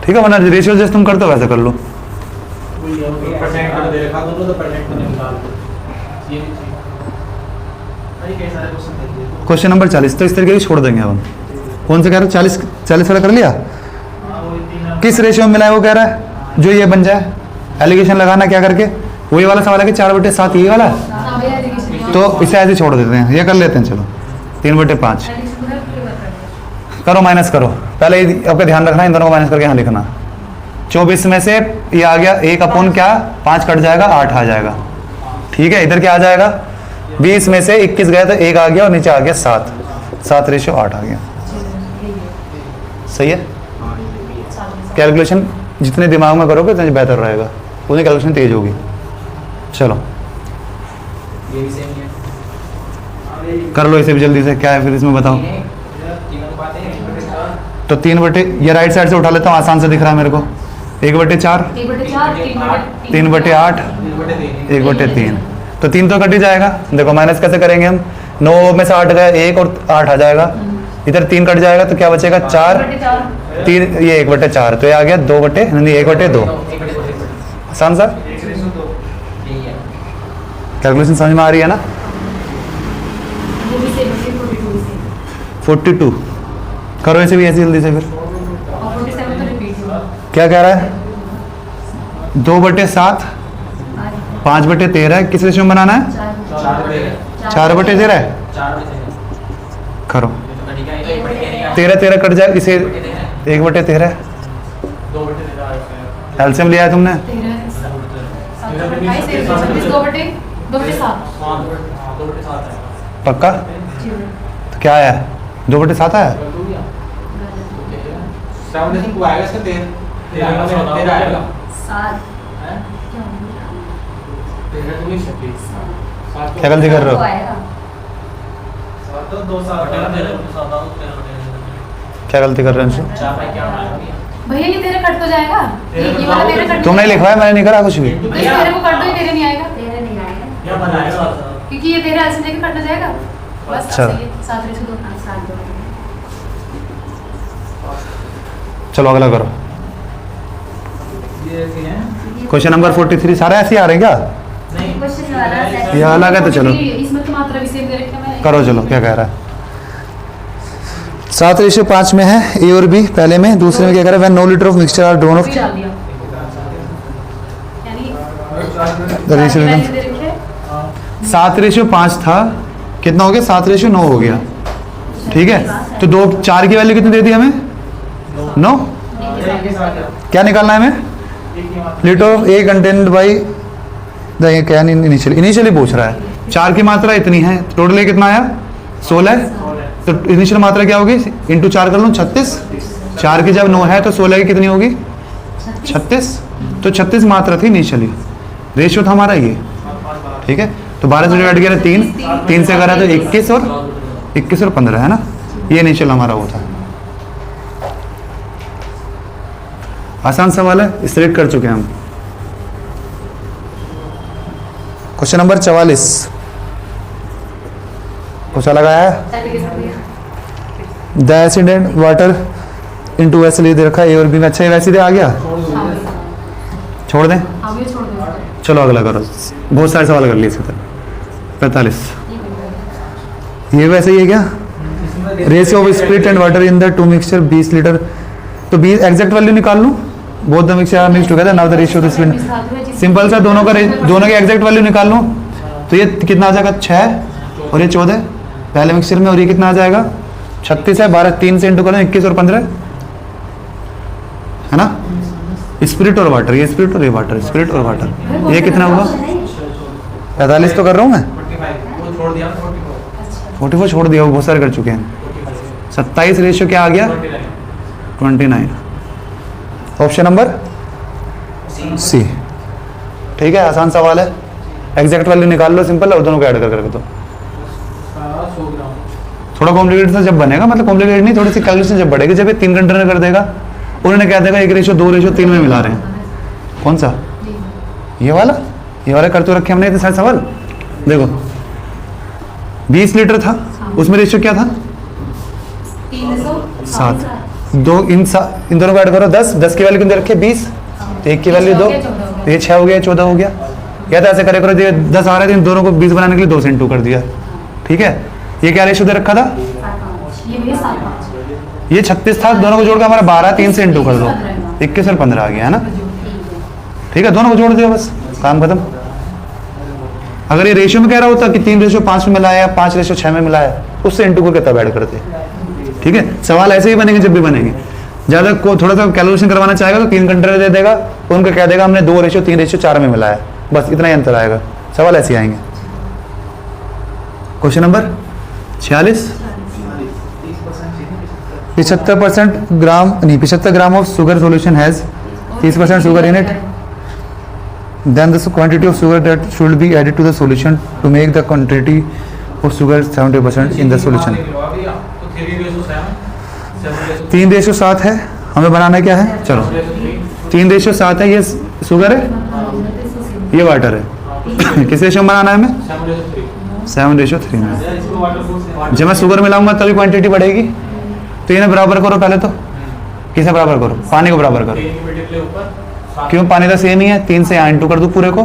ठीक है। वरना रेशियो जैसे तुम करते हो वैसे कर लो। परसेंट कर दे रखा दोनों तो परसेंट में निकाल दो। ये भाई कैसा है क्वेश्चन देखिए। क्वेश्चन नंबर 40 तो इस तरीके से छोड़ देंगे अब हम। कौन से कह रहे हो, 40 वाला कर लिया, हां वो 3 किस रेशियो में मिला है वो कह रहा है, जो ये बन जाए। एलिगेशन लगाना क्या करके, वही वाला सवाल है कि 4/7 ये वाला, हाँ भैया एलिगेशन तो इसे ऐसे छोड़ देते हैं, ये कर लेते हैं। चलो 3/5 एलिगेशन पूरा क्लियर कर दो। करो, माइनस करो, पहले आपका ध्यान रखना, इन दोनों को माइनस करके यहाँ लिखना। 24 में से ये आ गया 1 क्या 5 कट जाएगा, 8 आ जाएगा, ठीक है। इधर क्या आ जाएगा, 20 में से 21 गया तो 1 आ गया और नीचे आ गया 7/8 आ गया, सही है। कैलकुलेशन जितने दिमाग में करोगे उतना बेहतर रहेगा, उतनी कैलकुलेशन तेज होगी। चलो ये भी सेम है। कर लो इसे भी जल्दी से, क्या है फिर इसमें बताओ। तीनों बातें हैं, तो 3 ये राइट साइड से उठा लेता हूँ, आसान से दिख रहा है मेरे को। 1/4, 1/4 3/8, 1/3, तो 3 तो कट ही जाएगा। देखो माइनस कैसे करेंगे हम, 9 में से 8 गया 1 और 8 आ जाएगा, इधर 3 कट जाएगा तो क्या बचेगा 4, 3 ये 1/4 तो ये आ गया 1/2, आसान सा। कैलकुलेशन समझ में आ रही है ना। वो भी सेम है, 42 भी सेम। 42 करो इसे भी ऐसे जल्दी से फिर। और 47 तो रिपीट हुआ। क्या कह रहा है, 2/7, 5/13 किस रेशियो में बनाना है, 4/13 है। 4 बचे करो, तो ठीक है, 13 कट जाए, इसे 1/13 2/13 एलसीएम लिया है तुमने, 2/7 पक्का। तो क्या आया, 2/7 आया। 7 को आएगा इसका 13 आएगा। 13 तो नहीं सकती। क्या गलती कर रहे हो, तो 2 7 क्या गलती कर रहे हो इनसे। 4 भाई क्या आएगा भैया ये तेरे कट तो जाएगा, ये वाला तेरे कट तुमने लिखवाया, मैंने नहीं करा कुछ भी। तो इस तेरे को कट दो, ये तेरे नहीं आएगा, क्या बनाएगा क्योंकि ये तेरे ऐसे लेके कट जाएगा। बस अच्छा। 7/2 चलो अगला करो। ये ऐसे हैं क्वेश्चन नंबर 43 सारे ऐसे ही आ रहे हैं क्या, नहीं क्वेश्चन वाला ये अलग है तो चलो इसमें तो मात्रा भी सेम दे रखी है मैंने। करो। चलो क्या कह रहा है, 7:5 में है ए और बी, पहले में। दूसरे में क्या कह रहा है, when no litre of mixture are drawn off भी डाल दिया यानी द रेशियो value बिकम्स दे रखी है 7:5 था, कितना हो गया, 7:9 हो गया। ठीक है, तो 2 4 की वैल्यू कितनी दे दी हमें, 9। क्या निकालना है हमें, litre of a content by the can initially पूछ रहा है। 4 की मात्रा इतनी है, टोटल ये कितना आया, 16। तो इनिशियल मात्रा क्या होगी, इंटू 4 कर लूँ, 36। 4 की जब 9 है तो 16 की कितनी होगी, 36। तो 36 मात्रा थी इनिशियली, रेशियो था हमारा ये। ठीक है, तो 12 से डिवाइड किया 3 से करा तो 21 और 15 है ना, ये इनिशियल हमारा वो था। आसान सवाल है, स्ट्रेट कर चुके हैं हम। क्वेश्चन नंबर 44 कुछ लगाया है, the acid and water into vessel दे रखा है ए और बी में। अच्छा, ये वैसे दे आ गया, छोड़ दें, आगे छोड़ दो चलो अगला करो। बहुत सारे सवाल कर लिए इसके तरह। 45 ये वैसे ही है क्या, ratio of spirit and water in the two mixture 20 litre. तो 20 एग्जैक्ट वैल्यू निकाल लूँ, both the mixture are mixed together, now the ratio of spirit. Simple सा, दोनों की एग्जैक्ट वैल्यू निकाल लूँ तो ये कितना आ जाएगा, 6 और ये 14 पहले मिक्सचर में, और ये कितना आ जाएगा, 36 है। 12 3 से इंटू करें 21 और 15 है ना। स्पिरिट और वाटर, ये स्पिरिट और ये वाटर, स्पिरिट और वाटर, ये कितना हुआ, 45 तो कर रहा हूँ मैं, 44 छोड़ दिया, वो बहुत सारे कर चुके हैं। 27 रेशियो क्या आ गया, 29। Option number C. ठीक है, आसान सवाल है, एग्जैक्ट वैल्यू निकाल लो, सिंपल है, दोनों को ऐड कर दो। थोड़ा कॉम्प्लिकेटेड जब बनेगा, मतलब कॉम्प्लिकेटेड नहीं, थोड़ी सी कैलकुलेशन जब बढ़ेगी, जब ये 3 कंटेनर कर देगा, उन्होंने क्या देगा, 1 रेशियो 2 रेशियो 3 में मिला रहे हैं। कौन सा, ये वाला कर तो रखे हमने इतने सारे सवाल। देखो 20 लीटर था, उसमें रेशियो क्या था, 7। इन दोनों को ऐड करो, 10 की वैल्यू कितनी रखी है, 20। तो 1 की वैल्यू 2, तो ये 6 हो गया, 14 हो गया। या तो ऐसे करे करो, ये 10 आ रहे थे, इन दोनों को 20 बनाने के लिए 2 से इंटू कर दिया। ठीक है, ये क्या रेशियो दे रखा था, ये 36 था, दोनों को जोड़ के हमारा 12, 3 से इंटू कर दो, 21 और 15 आ गया है ना। ठीक है, दोनों को जोड़ दिया, बस काम खत्म। अगर ये रेशियो में कह रहा होता कि 3 रेशियो 5 में मिलाया, 5 रेशियो 6 में मिलाया, उससे इंटू करके तब ऐड करते। ठीक है, सवाल ऐसे ही बनेंगे जब भी बनेंगे। ज़्यादा को थोड़ा सा कैलकुलेशन करवाना चाहेगा तो 3 कंटेनर दे देगा, उनको कह देगा हमने 2 रेशियो 3 रेशियो 4 में मिलाया, बस इतना ही अंतर आएगा। सवाल ऐसे आएंगे। Question number 46, 75 gram of sugar solution has 30% sugar in it, then the quantity of sugar that should be added to the solution to make the quantity of sugar 70% in the solution। 3:7 है, हमें बनाना क्या है, चलो 3:7 है, ये sugar है, ये water है। किस रेशियो में बनाना है हमें, 7:3 में। जब मैं शुगर मिलाऊंगा तभी क्वांटिटी बढ़ेगी, तो इन्हें बराबर करो पहले, तो किसे बराबर करो, पानी को बराबर करो। क्यों, पानी तो सेम ही है, 3 से यहाँ इंटू कर दूँ पूरे को,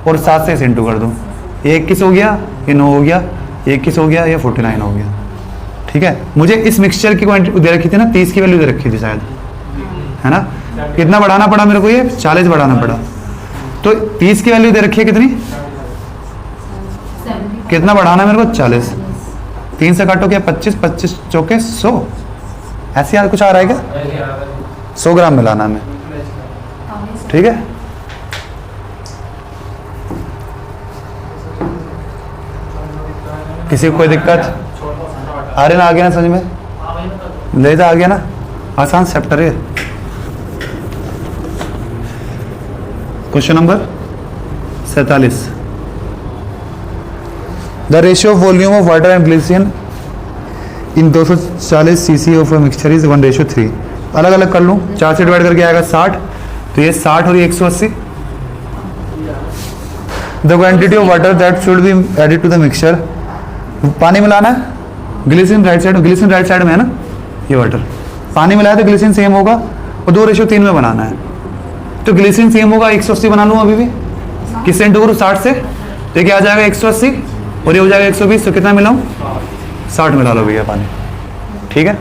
और 7 से इसे इंटू कर दूँ। ये 21 हो गया, ये 9 हो गया, ये 21 हो गया, ये 49 हो गया। ठीक है, मुझे इस मिक्सचर की क्वांटिटी दे रखी थी ना, 30 की वैल्यू दे रखी थी शायद, है ना। कितना बढ़ाना पड़ा मेरे को, ये 40 बढ़ाना पड़ा। तो 30 की वैल्यू दे रखी है कितनी, कितना बढ़ाना है मेरे को, 40। 3 से काटो क्या, 25, 25 चौके 100, ऐसे यार कुछ आ रहा है क्या, 100 ग्राम मिलाना हमें। ठीक है, किसी को कोई दिक्कत आ रही ना, आ गया ना समझ में, ले जा, आ गया ना, आसान चैप्टर है। Question number 47, the ratio of volume of water and glycerine in 240 cc of mixture is 1:3। अलग अलग कर लूँ, 4 से डिवाइड करके आएगा 60, तो ये 60 और ये 180। The quantity of water that should be added to the mixture, पानी मिलाना है, ग्लिसरीन राइट साइड में है ना, ये वाटर, पानी मिलाया तो ग्लिसरीन सेम होगा, और 2:3 में बनाना है, तो ग्लिसरीन सेम होगा, 180 बना लूँ अभी भी, किससे इंटू करूँ, 60 से, तो क्या आ जाएगा 180, और ये हो जाएगा 120, तो कितना मिलाऊँ, 60 मिला लो भैया पानी। ठीक ठीक है,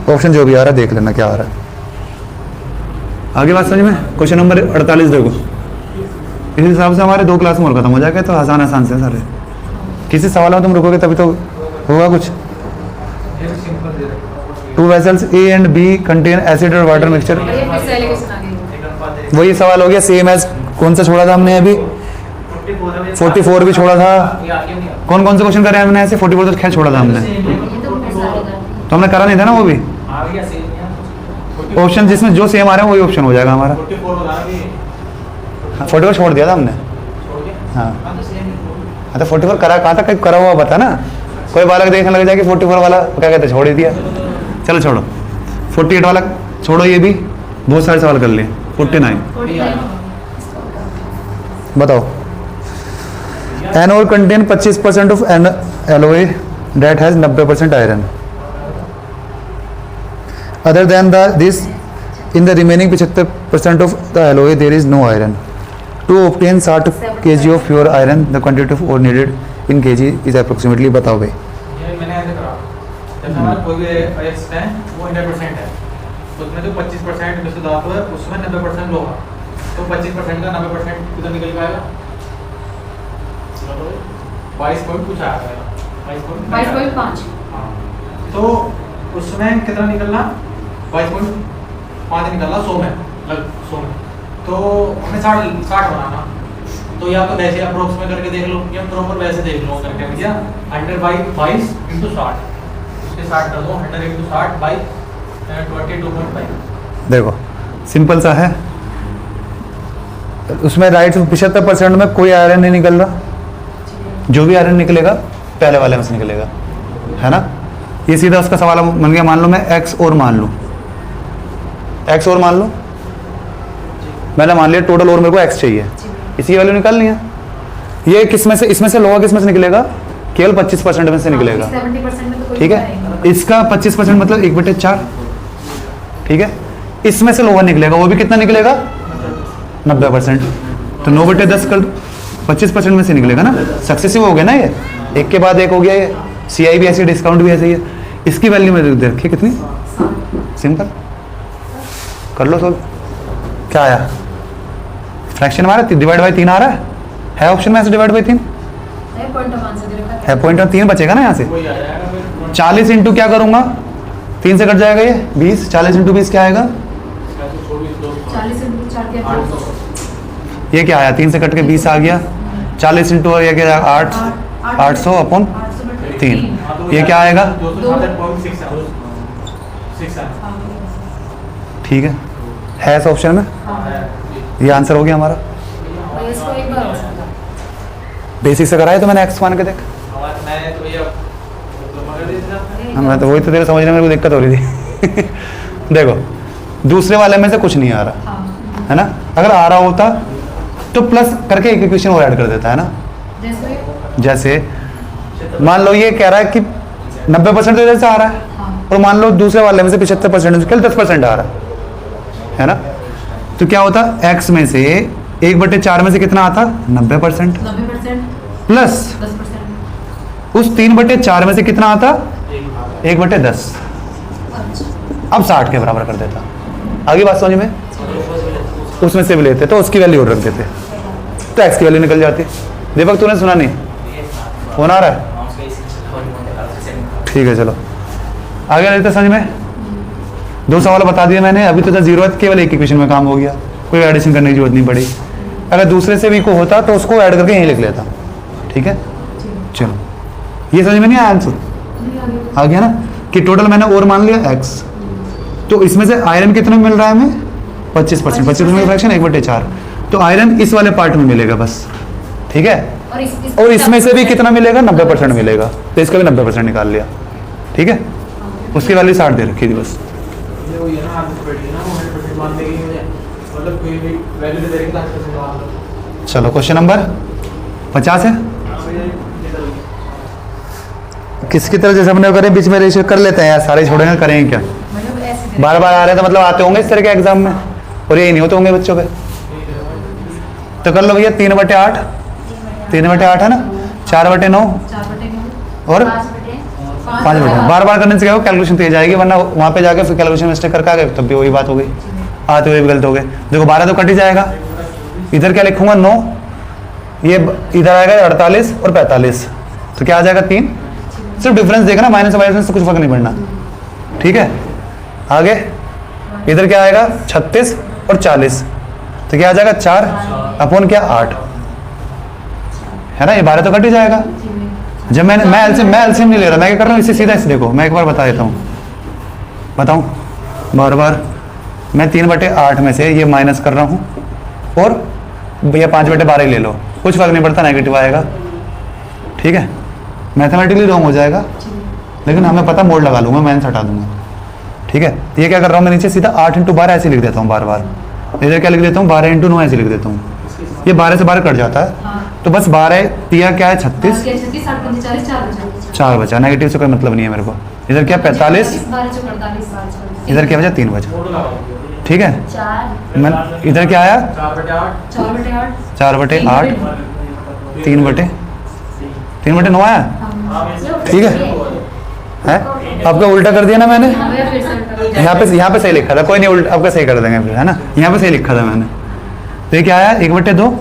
ऑप्शन जो भी आ रहा है देख लेना क्या आ रहा है। आगे बात समझ में। क्वेश्चन नंबर 48 देखो, इस हिसाब से हमारे 2 क्लास में और खत्म हो जाएगा, तो आसान आसान से सारे। किसी सवाल में तुम रुकोगे तभी तो होगा कुछ। ये भी सिंपल दे रहे 2 vessels A and B contain acid और water mixture। और ये फिर से एलिगेशन आ गई। वही सवाल हो गया सेम एज कौन सा छोड़ा था हमने अभी, 44 भी छोड़ा था। कौन कौन से क्वेश्चन करे हमने ऐसे? 44 तो खैर छोड़ा था हमने, ये तो फिर से आएगा। तो हमने करा नहीं था ना वो भी। ऑप्शन जिसमें जो सेम आ रहे हैं वही ऑप्शन हो जाएगा हमारा। 44 छोड़ दिया था हमने। हाँ हाँ, तो 44 करा कहाँ था, कहीं करा हुआ बता ना, कोई बालक देखने लग जाए कि 44 वाला क्या कहते छोड़ ही दिया। चलो छोड़ो, 48 वाला छोड़ो, ये भी बहुत सारे सवाल कर लिए। 49 बताओ। An ore contain 25% of an alloy that has 90% iron. Other than this in the remaining 75% of the alloy there is no iron. To obtain 60 kg of pure iron the quantity of ore needed in kg is approximately. बताओ भाई। ये मैंने ऐसे करा, जैसे हमारा कोई भी टेस्ट है वो 100% है, तो उसमें जो 25% में से धातु है उसमें 90% लोहा, तो 25% का 90% कितना निकल पाएगा? 22 पॉइंट कुछ आया था, 22.5। हाँ, तो उसमें कितना निकलना? 22.5 निकलना 100 में, लग 100 में। तो हमें 60 बनाना, तो या तो वैसे अप्रोक्स में करके देख लो या प्रॉपर वैसे देख लो करके भैया। 100/22 × 60, उसके 60 कर दो, 100 × 60 बाई 22.5। देखो सिंपल सा है, उसमें राइट 75% में कोई आयरन नहीं निकल रहा, जो भी आयरन निकलेगा पहले वाले में से निकलेगा, है ना। ये सीधा उसका सवाल बन गया। मान लो मैं x और मान लूँ, x और मान लो, मैंने मान लिया टोटल और मेरे को x चाहिए, इसकी वैल्यू निकालनी है। ये किस में से, इसमें से लोहा किस में से निकलेगा? केवल 25% में से निकलेगा, 70% में तो कोई ठीक है। नहीं इसका 25% मतलब 1/4, ठीक है। इसमें से लोहा निकलेगा, वो भी कितना निकलेगा? 90%। तो 9/10 कर 25% में से निकलेगा ना, सक्सेसिव हो गया ना ये, एक के बाद एक हो गया ये। CI भी ऐसी, डिस्काउंट भी ऐसे ही है। इसकी वैल्यू में दे रखी कितनी? सिंपल कर लो सोल्व। क्या आया? फ्रैक्शन मारा, डिवाइड बाई 3 आ रहा है ऑप्शन में ऐसे, डिवाइड बाई 3 है। पॉइंट ऑफ आंसर दे रखा है, पॉइंट ऑफ 3 बचेगा ना यहाँ से। वही आ जाएगा फिर। 40 इंटू क्या करूंगा, 3 से कट जाएगा ये 20, 40 इंटू 20 क्या आएगा? 40 × 4 के 800। ये क्या आया? 3 से कट के 20 आ गया। 40 इंटू ये क्या? 800 अपॉन 3, ये क्या आएगा? 267.6 ठीक है इस ऑप्शन में। ये आंसर हो गया हमारा। और इसको एक बार हो सकता है। बेसिक से कराया तो मैंने एक्स मान के देख। मैंने तो ये मगर देना मैं तो वही तो तेरे समझने में मेरे को दिक्कत हो रही थी। देखो दूसरे वाले में से कुछ नहीं आ रहा, हाँ। है ना। अगर आ रहा होता तो प्लस करके एक इक्वेशन और ऐड कर देता, है ना। जैसे मान लो ये कह रहा है कि 90% तो इधर से आ रहा है, हाँ। और मान लो दूसरे वाले में से 75% केवल 10% आ रहा है ना। तो क्या होता? x में से 1/4 में से कितना आता? 90%। 90% प्लस 10%। उस 3/4 में से कितना आता? 1/10। अब 60 के बराबर कर देता। आगे बात समझ में? उसमें से भी लेते तो उसकी वैल्यू और रख देते, तो x की वैल्यू निकल जाती। दीपक तूने सुना नहीं? फोन आ रहा है? ठीक है चलो आगे लेते समझ में। 2 सवाल बता दिए मैंने, अभी तो जीरो है, केवल एक इक्वेशन में काम हो गया, कोई एडिशन करने की जरूरत नहीं पड़ी। अगर दूसरे से भी को होता तो उसको ऐड करके यहीं लिख लेता, ठीक है। चलो ये समझ में नहीं आया आंसर? आ गया ना कि टोटल मैंने और मान लिया x, तो इसमें से आयरन कितना मिल रहा है हमें? 25%। 25% फ्रैक्शन 1/4, तो आयरन इस वाले पार्ट में मिलेगा बस, ठीक है। और इसमें से भी कितना मिलेगा? 90% मिलेगा, तो इसका भी 90% निकाल लिया, ठीक है। उसकी वैल्यू 60 दे रखी थी बस। ये वही है ना, आदत पड़ गई ना, वो 100% मान देगी मुझे, मतलब कोई भी वैल्यू दे देगी तो 100% मान लो। चलो क्वेश्चन नंबर 50 है। किसकी तरह जैसे अपने करें, बीच में रेशियो कर लेते हैं यार, सारे छोड़ेंगे, करेंगे क्या? बार बार आ रहे हैं तो मतलब आते होंगे इस तरह के एग्जाम में, और यही नहीं होते होंगे बच्चों पे। तो कर लो भैया 3/8, 3/8 है ना, 4/9 और 5 बटे, बार बार करने से क्या हो, कैलकुलेशन तेज आएगी, वरना वहाँ पे जाके फिर कैलकुलेशन मिस्टेक करके आ गए तब भी वही बात हो गई, आते हुए भी गलत हो गए। देखो 12 तो कट ही जाएगा, इधर क्या लिखूंगा 9, ये इधर आएगा 48 और 45, तो क्या आ जाएगा 3। सिर्फ डिफरेंस देखना, माइनस माइनस से कुछ फर्क नहीं पड़ना, ठीक है। आगे इधर क्या आएगा 36 और 40, तो क्या आ जाएगा 4 अपॉन क्या 8, है ना, ये 12 तो कट ही जाएगा। जब मैं एलसीएम नहीं ले रहा, मैं क्या कर रहा हूँ, इसे सीधा इसे देखो, मैं एक बार बता देता हूँ, बताऊँ बार बार, मैं 3/8 में से ये माइनस कर रहा हूँ और भैया 5/12 ले लो, कुछ फर्क नहीं पड़ता, नेगेटिव आएगा, ठीक है। मैथमेटिकली रॉन्ग हो जाएगा, लेकिन हमें पता मोड लगा लूंगा, माइनस हटा दूंगा, ठीक है। ये क्या कर रहा हूँ मैं, नीचे सीधा 8 × 12 ऐसे लिख देता हूँ बार बार, इधर क्या लिख देता हूँ 12 × 9 ऐसे लिख देता हूँ, ये 12 से 12 कट जाता है, तो बस 12 दिया क्या है 36, 4 बचा, नेगेटिव से कोई मतलब नहीं है मेरे को। इधर क्या 45, इधर क्या बचा 3 बचा, ठीक है। मैं इधर क्या आया 4/8, 3/9 आया, ठीक है। आपका उल्टा कर दिया ना मैंने, यहाँ पे सही लिखा था, कोई नहीं, उल्टा आपका सही कर देंगे फिर, है ना, यहाँ पे सही लिखा था मैंने। तो ये क्या आया 1/2,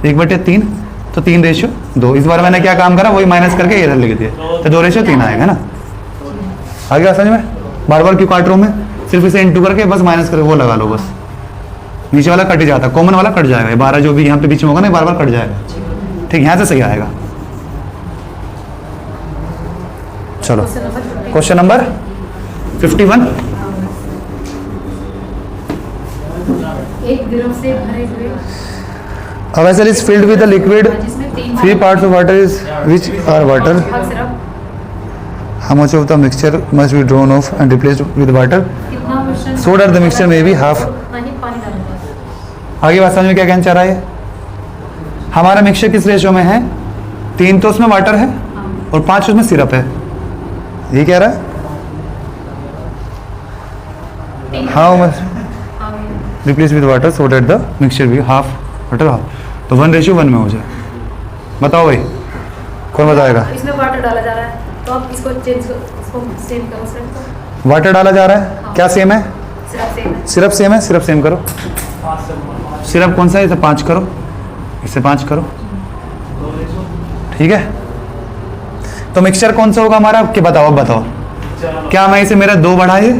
1/3, तो 3:2। इस बार मैंने क्या काम करा, वही माइनस करके इधर लिख दिया, तो 2:3 आएगा, है ना। आगे बात समझ में, बार बार क्यों काट रहा हूँ मैं, सिर्फ इसे इंटू करके बस माइनस करके वो लगा लो, बस नीचे वाला कट ही जाता, कॉमन वाला कट जाएगा, 12 जो भी यहाँ पे बीच में होगा ना बार बार कट जाएगा, ठीक, यहाँ से सही आएगा। चलो क्वेश्चन नंबर 51। एक गिरोह से भरे हुए A vessel is filled with a liquid, 3 parts of water is which are water. How much of the mixture must be drawn off and replaced with water? So that the mixture may be half. आगे बात समझ में क्या कहना चाह रहा है, हमारा मिक्सचर किस रेशो में है, 3 तो उसमें वाटर है और 5 उसमें सिरप है, ये कह रहा है। How much replace with water so that the mixture be half water half, तो 1:1 में हो जाए। बताओ भाई, कौन बताएगा। इसमें वाटर डाला जा रहा है, तो आप इसको चेंज करो, इसको सेम करो सर, तो वाटर डाला जा रहा है, क्या सेम है, सिर्फ सेम है, सिरप सेम है, सिरप सेम करो, सिरप कौन सा है, इसे 5 करो, इसे 5 करो, ठीक है। तो मिक्सचर कौन सा होगा हमारा, कि बताओ, अब बताओ, क्या मैं इसे मेरा 2 बढ़ाए,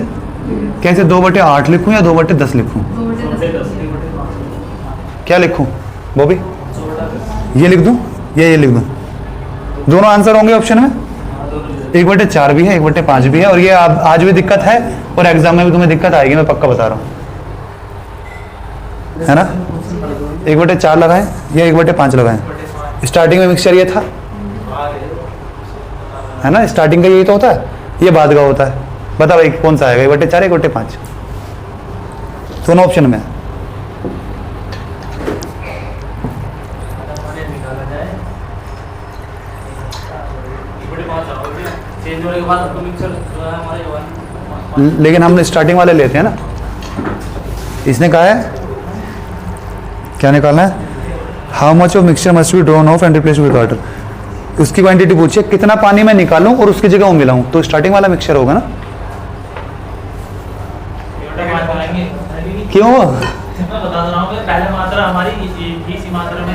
कैसे 2/8 लिखूं या 2/10 लिखूं, क्या लिखूं वो भी, ये लिख दूं या ये लिख दूं, दोनों आंसर होंगे ऑप्शन में, 1/4 भी है, 1/5 भी है, और ये आज भी दिक्कत है और एग्जाम में भी तुम्हें दिक्कत आएगी, मैं पक्का बता रहा हूँ, है ना। 1/4 लगाएं या 1/5 लगाएं, स्टार्टिंग में मिक्सचर ये था, है ना, स्टार्टिंग का यही तो होता है, ये बाद का होता है। बता भाई कौन सा आएगा, 1/4 1/5, दोनों ऑप्शन में। लेकिन हम स्टार्टिंग वाले लेते हैं ना, इसने कहा है क्या निकालना है, how much of mixture must be drawn off and replace with water, उसकी क्वांटिटी पूछिए, कितना पानी मैं निकालूं और उसकी जगह वो मिलाऊं, तो स्टार्टिंग वाला मिक्सचर होगा ना। क्यों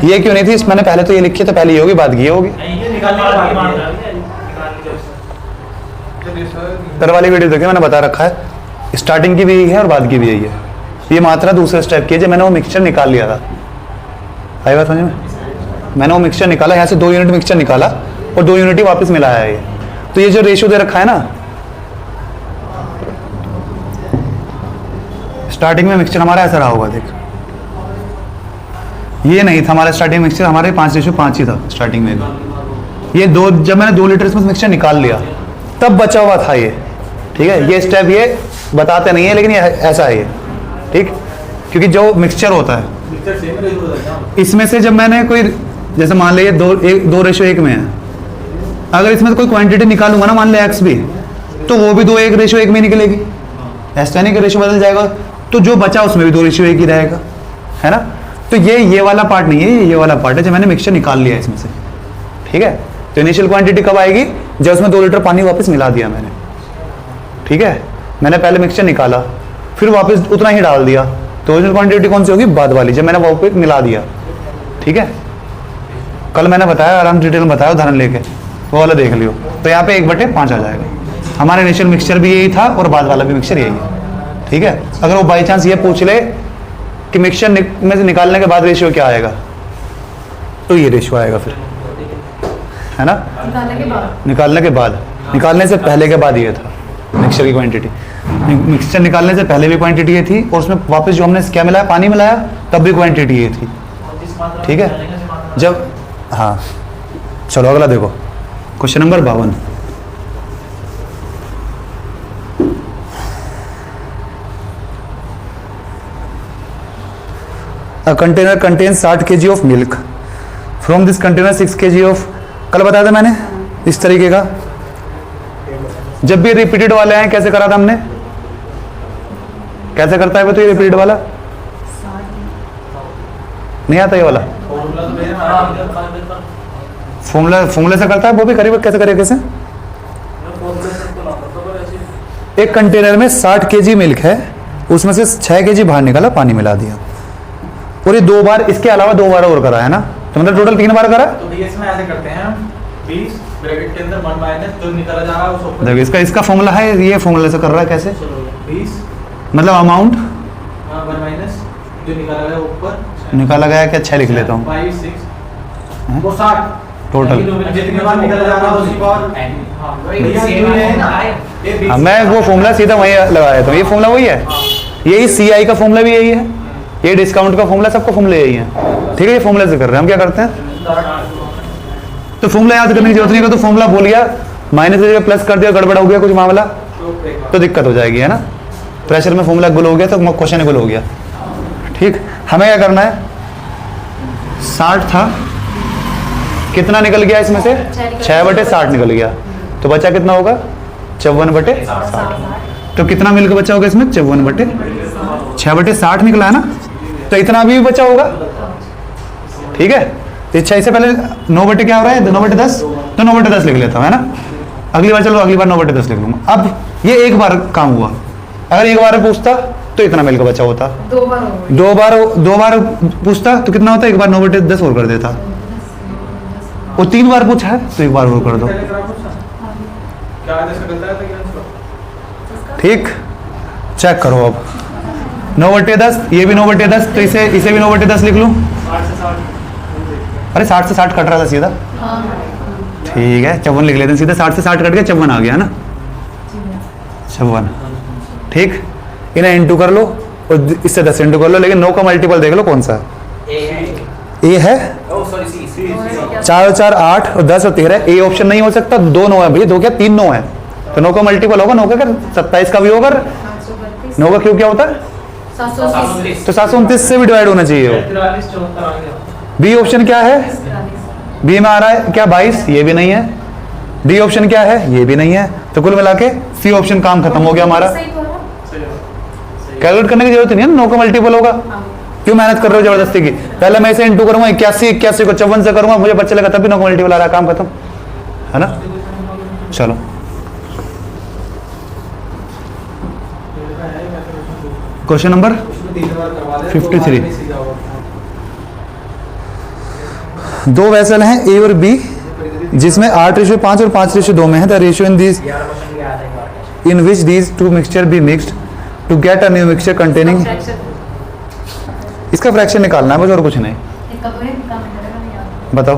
ये क्यों नहीं थी, मैंने पहले तो ये लिखी, तो पहले ये होगी, बाद ये होगी। तर वाली वीडियो देखिए, मैंने बता रखा है, स्टार्टिंग की भी यही है और बाद की भी यही है, ये मात्रा दूसरे स्टेप की है, जब मैंने वो मिक्सचर निकाल लिया था, आई बात समझ में, मैंने वो मिक्सचर निकाला, यहाँ से 2 यूनिट मिक्सचर निकाला और 2 यूनिट ही वापस मिलाया है ये, तो ये जो रेशियो दे रखा है ना, स्टार्टिंग में मिक्सचर हमारा ऐसा रहा होगा, देख ये नहीं था हमारा स्टार्टिंग मिक्सचर, हमारे 5:5 ही था स्टार्टिंग में, ये 2, जब मैंने 2 लीटर इसमें मिक्सचर निकाल लिया तब बचा हुआ था ये, ठीक है। ये स्टेप ये बताते नहीं है, लेकिन ये ऐसा है ये, ठीक, क्योंकि जो मिक्सचर होता है इसमें से जब मैंने कोई, जैसे मान लीजिए 2:1 में है, अगर इसमें से कोई क्वांटिटी निकालूंगा ना, मान ले x भी, तो वो भी 2:1 में निकलेगी, ऐसा नहीं कि रेशियो बदल जाएगा, तो जो बचा उसमें भी 2:1 ही रहेगा, है ना। तो ये वाला पार्ट नहीं है, ये वाला पार्ट है जब मैंने मिक्सचर निकाल लिया इसमें से, ठीक है। तो तो इनिशियल क्वांटिटी कब आएगी, जब उसमें 2 लीटर पानी वापस मिला दिया मैंने, ठीक है। मैंने पहले मिक्सचर निकाला, फिर वापस उतना ही डाल दिया, तो ओरिजिनल क्वांटिटी कौन सी होगी, बाद वाली, जब मैंने वापस मिला दिया, ठीक है। कल मैंने बताया, आराम डिटेल में बताया उदाहरण लेके, वो वाला देख लियो। तो यहाँ पे 1/5 आ जाएगा। हमारा इनिशियल मिक्सचर भी यही था और बाद वाला भी मिक्सचर यही है, ठीक है। अगर वो बाई चांस ये पूछ ले कि मिक्सचर में से निकालने के बाद रेशियो क्या आएगा, तो ये रेशियो आएगा फिर, है ना। निकालने के बाद, निकालने से पहले के बाद ये था मिक्सचर की क्वांटिटी। मिक्सचर निकालने से पहले भी क्वांटिटी ये थी, और उसमें वापस जो हमने क्या मिलाया, पानी मिलाया, तब भी क्वांटिटी ये थी, ठीक है। जब हाँ, चलो अगला देखो, question number 52। A container contains 60 kg of milk. From this container 6 kg of, कल बताया था मैंने इस तरीके का। जब भी रिपीटेड वाले हैं, कैसे करा था हमने, कैसे करता है वो, तो ये रिपीटेड वाला नहीं आता, ये वाला फॉर्मूला से करता है, वो भी करीब कैसे करेगा, कैसे। एक कंटेनर में 60 kg मिल्क है, उसमें से 6 kg बाहर निकाला, पानी मिला दिया, और ये 2 बार, इसके अलावा 2 बार और करा है ना, तो मतलब टोटल 3 बार करा। तो ये इसमें ऐसे करते हैं, 20 ब्रैकेट के अंदर 1 माइनस जो निकला जा रहा है उसको, देखो इसका फॉर्मूला है, ये फॉर्मूला से कर रहा है, कैसे 20 मतलब अमाउंट 1 माइनस जो निकाला गया ऊपर, निकाला गया, क्या 6 लिख लेता हूँ, 5 6 वो 60 टोटल। जितनी बार निकला जा रहा है उसी बार। हाँ, मैं वो फॉर्मूला सीधा वही लगाया था, ये फॉर्मूला वही है, यही CI का फॉर्मूला भी यही है, ये डिस्काउंट का फॉर्मूला, सबका फॉर्मूला यही है, ठीक है। ये फॉर्मूला से कर रहे हैं हम, क्या करते हैं, तो फॉर्मूला याद करने की जरूरत नहीं है, तो फॉर्मूला बोल गया, माइनस की जगह प्लस कर दिया, गड़बड़ हो गया कुछ मामला, तो दिक्कत हो जाएगी, है ना। प्रेशर में फॉर्मूला गुल हो गया तो क्वेश्चन गुल हो गया, ठीक। हमें क्या करना है, 60 था, कितना निकल गया इसमें से, 6/60 निकल गया, तो बचा कितना होगा, 54/60। तो कितना मिलकर बचा होगा इसमें, 6/60 निकला है ना, तो इतना भी बचा होगा, ठीक है। तो 6 से पहले 9 क्या हो रहा है, 9/10, तो 9/10 लिख लेता हूँ, है ना। अगली बार चलो, अगली बार 9/10 लिख लूंगा। अब ये एक बार काम हुआ, अगर एक बार पूछता तो इतना मिलकर बचा होता, 2 बार पूछता तो कितना होता, एक बार 9/10 और कर देता, और 3 बार पूछा है तो एक बार और कर दो, ठीक। चेक करो अब, 9/10, ये भी 9/10, तो इसे भी 9/10 लिख लूं। अरे 60 से 60 कट रहा था सीधा, ठीक है, 54 लिख लेते हैं सीधा, 60 से 60 कट गया, 54 आ गया ना, 54, ठीक। इन्हें इंटू कर लो और इससे 10 इंटू कर लो, लेकिन 9 का मल्टीपल देख लो कौन सा है, ए है, 4 और 4 8 और 10 और 13, ए ऑप्शन नहीं हो सकता, 2 9 है भैया, 2 क्या 3 9 है, तो 9 का मल्टीपल होगा, 9 का क्या 27 का भी होगा, 9 का क्यों क्या होता है, तो 729 से भी डिवाइड होना चाहिए वो। बी ऑप्शन क्या है, बी में आ रहा है क्या 22, ये भी नहीं है। डी ऑप्शन क्या है, ये भी नहीं है, तो कुल मिला के सी ऑप्शन काम खत्म हो गया हमारा। कैलकुलेट करने की जरूरत नहीं है, 9 का मल्टीपल होगा, क्यों मेहनत कर रहे हो जबरदस्ती की। पहले मैं इसे इंटू करूंगा, 81 को 54 से करूंगा, मुझे पता चलेगा तब भी 9 का मल्टीपल आ रहा है, काम खत्म, है ना। चलो क्वेश्चन नंबर 53। 2 वेसल हैं ए और बी, जिसमें 8:5 और 5:2 में है। The ratio in which these 2 mixture be mixed to get a new mixture containing. इसका फ्रैक्शन निकालना है बस, और कुछ नहीं। बताओ,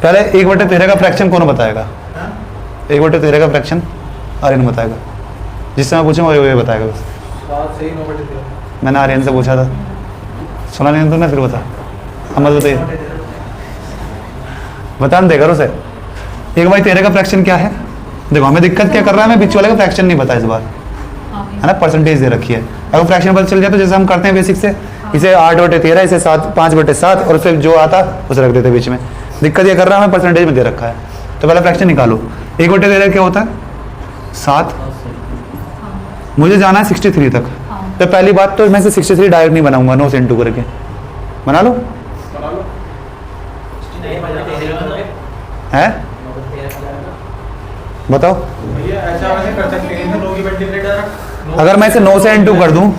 पहले 1/13 का फ्रैक्शन कौन बताएगा, 1/13 का फ्रैक्शन आर्यन बताएगा, जिससे मैं पूछूंगा वही बताएगा बस। मैंने आर्यन से पूछा था, सुना नहीं तुमने, फिर बता, हम बताइए, बता देगा उसे। 1/13 का फ्रैक्शन क्या है, देखो हमें दिक्कत क्या कर रहा है, हमें बीच वाले का फ्रैक्शन नहीं पता इस बार, है ना, परसेंटेज दे रखी है। अगर फ्रैक्शन पता चल जाए तो जैसे हम करते हैं बेसिक से, इसे 8/13, इसे 5/7 और उसे जो आता उसे रख देते बीच में। दिक्कत ये कर रहा है हमें परसेंटेज में दे रखा है, तो पहला फ्रैक्शन निकालो। 1/13 क्या होता है? 7। हाँ मुझे जाना है 63 तक। हाँ तो पहली बात तो मैं से 63 डायरेक्ट नहीं बनाऊंगा, 9 से इंटू करके बना लो। है बताओ, भैया ऐसा वैसे कर सकते हैं, तो लोग इवेंट डायरेक्ट अगर मैं इसे 9 से इंटू कर दूं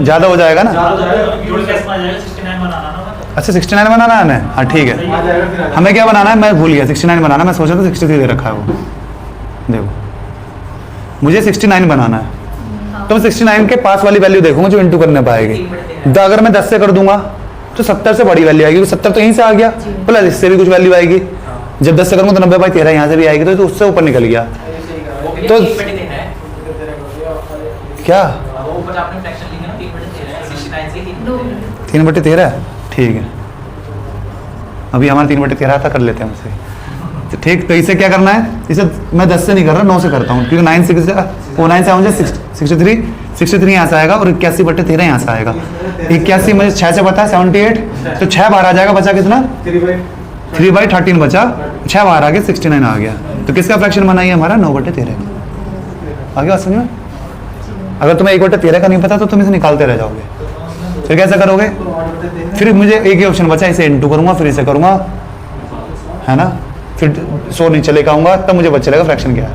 ज़्यादा हो जाएगा ना। अच्छा 69 बनाना है ना? हाँ ठीक है। हमें क्या बनाना है? मैं भूल गया 69 बनाना। मैं सोचा था 63 दे रखा है वो। देखो मुझे 69 बनाना है, तो मैं 69 के पास वाली वैल्यू देखूंगा जो इंटू करने पाएगी। तो अगर मैं 10 से कर दूंगा तो 70 से बड़ी वैल्यू आएगी, 70 तो यहीं से आ गया, प्लस इससे भी कुछ वैल्यू आएगी। जब 10 से करूँगा तो 90/13 यहाँ से भी आएगी, तो उससे ऊपर निकल गया। तो क्या 3/13? ठीक है, अभी हमारा 3/13 था, कर लेते हैं उसे। तो ठीक, तो इसे क्या करना है? इसे मैं 10 से नहीं कर रहा, 9 से करता हूँ, क्योंकि 9 से 63 यहाँ से आएगा और 81/13 यहाँ से आएगा। 81 मुझे 6 से पता है 78, तो 6 बाहर आ जाएगा, बचा कितना? 3/13 बचा, 6 बाहर आ गया, 69 आ गया। तो किसका फ्रैक्शन बना है हमारा? 9/13 का। आगे बात समझ में? अगर तुम्हें 1/13 का नहीं पता तो तुम इसे निकालते रह जाओगे। फिर कैसे करोगे? फिर मुझे एक ही ऑप्शन बचा, इसे इंटू करूंगा, फिर इसे करूंगा, है ना? फिर 100 नीचे लेकर आऊंगा, तब मुझे पता चलेगा फ्रैक्शन क्या है।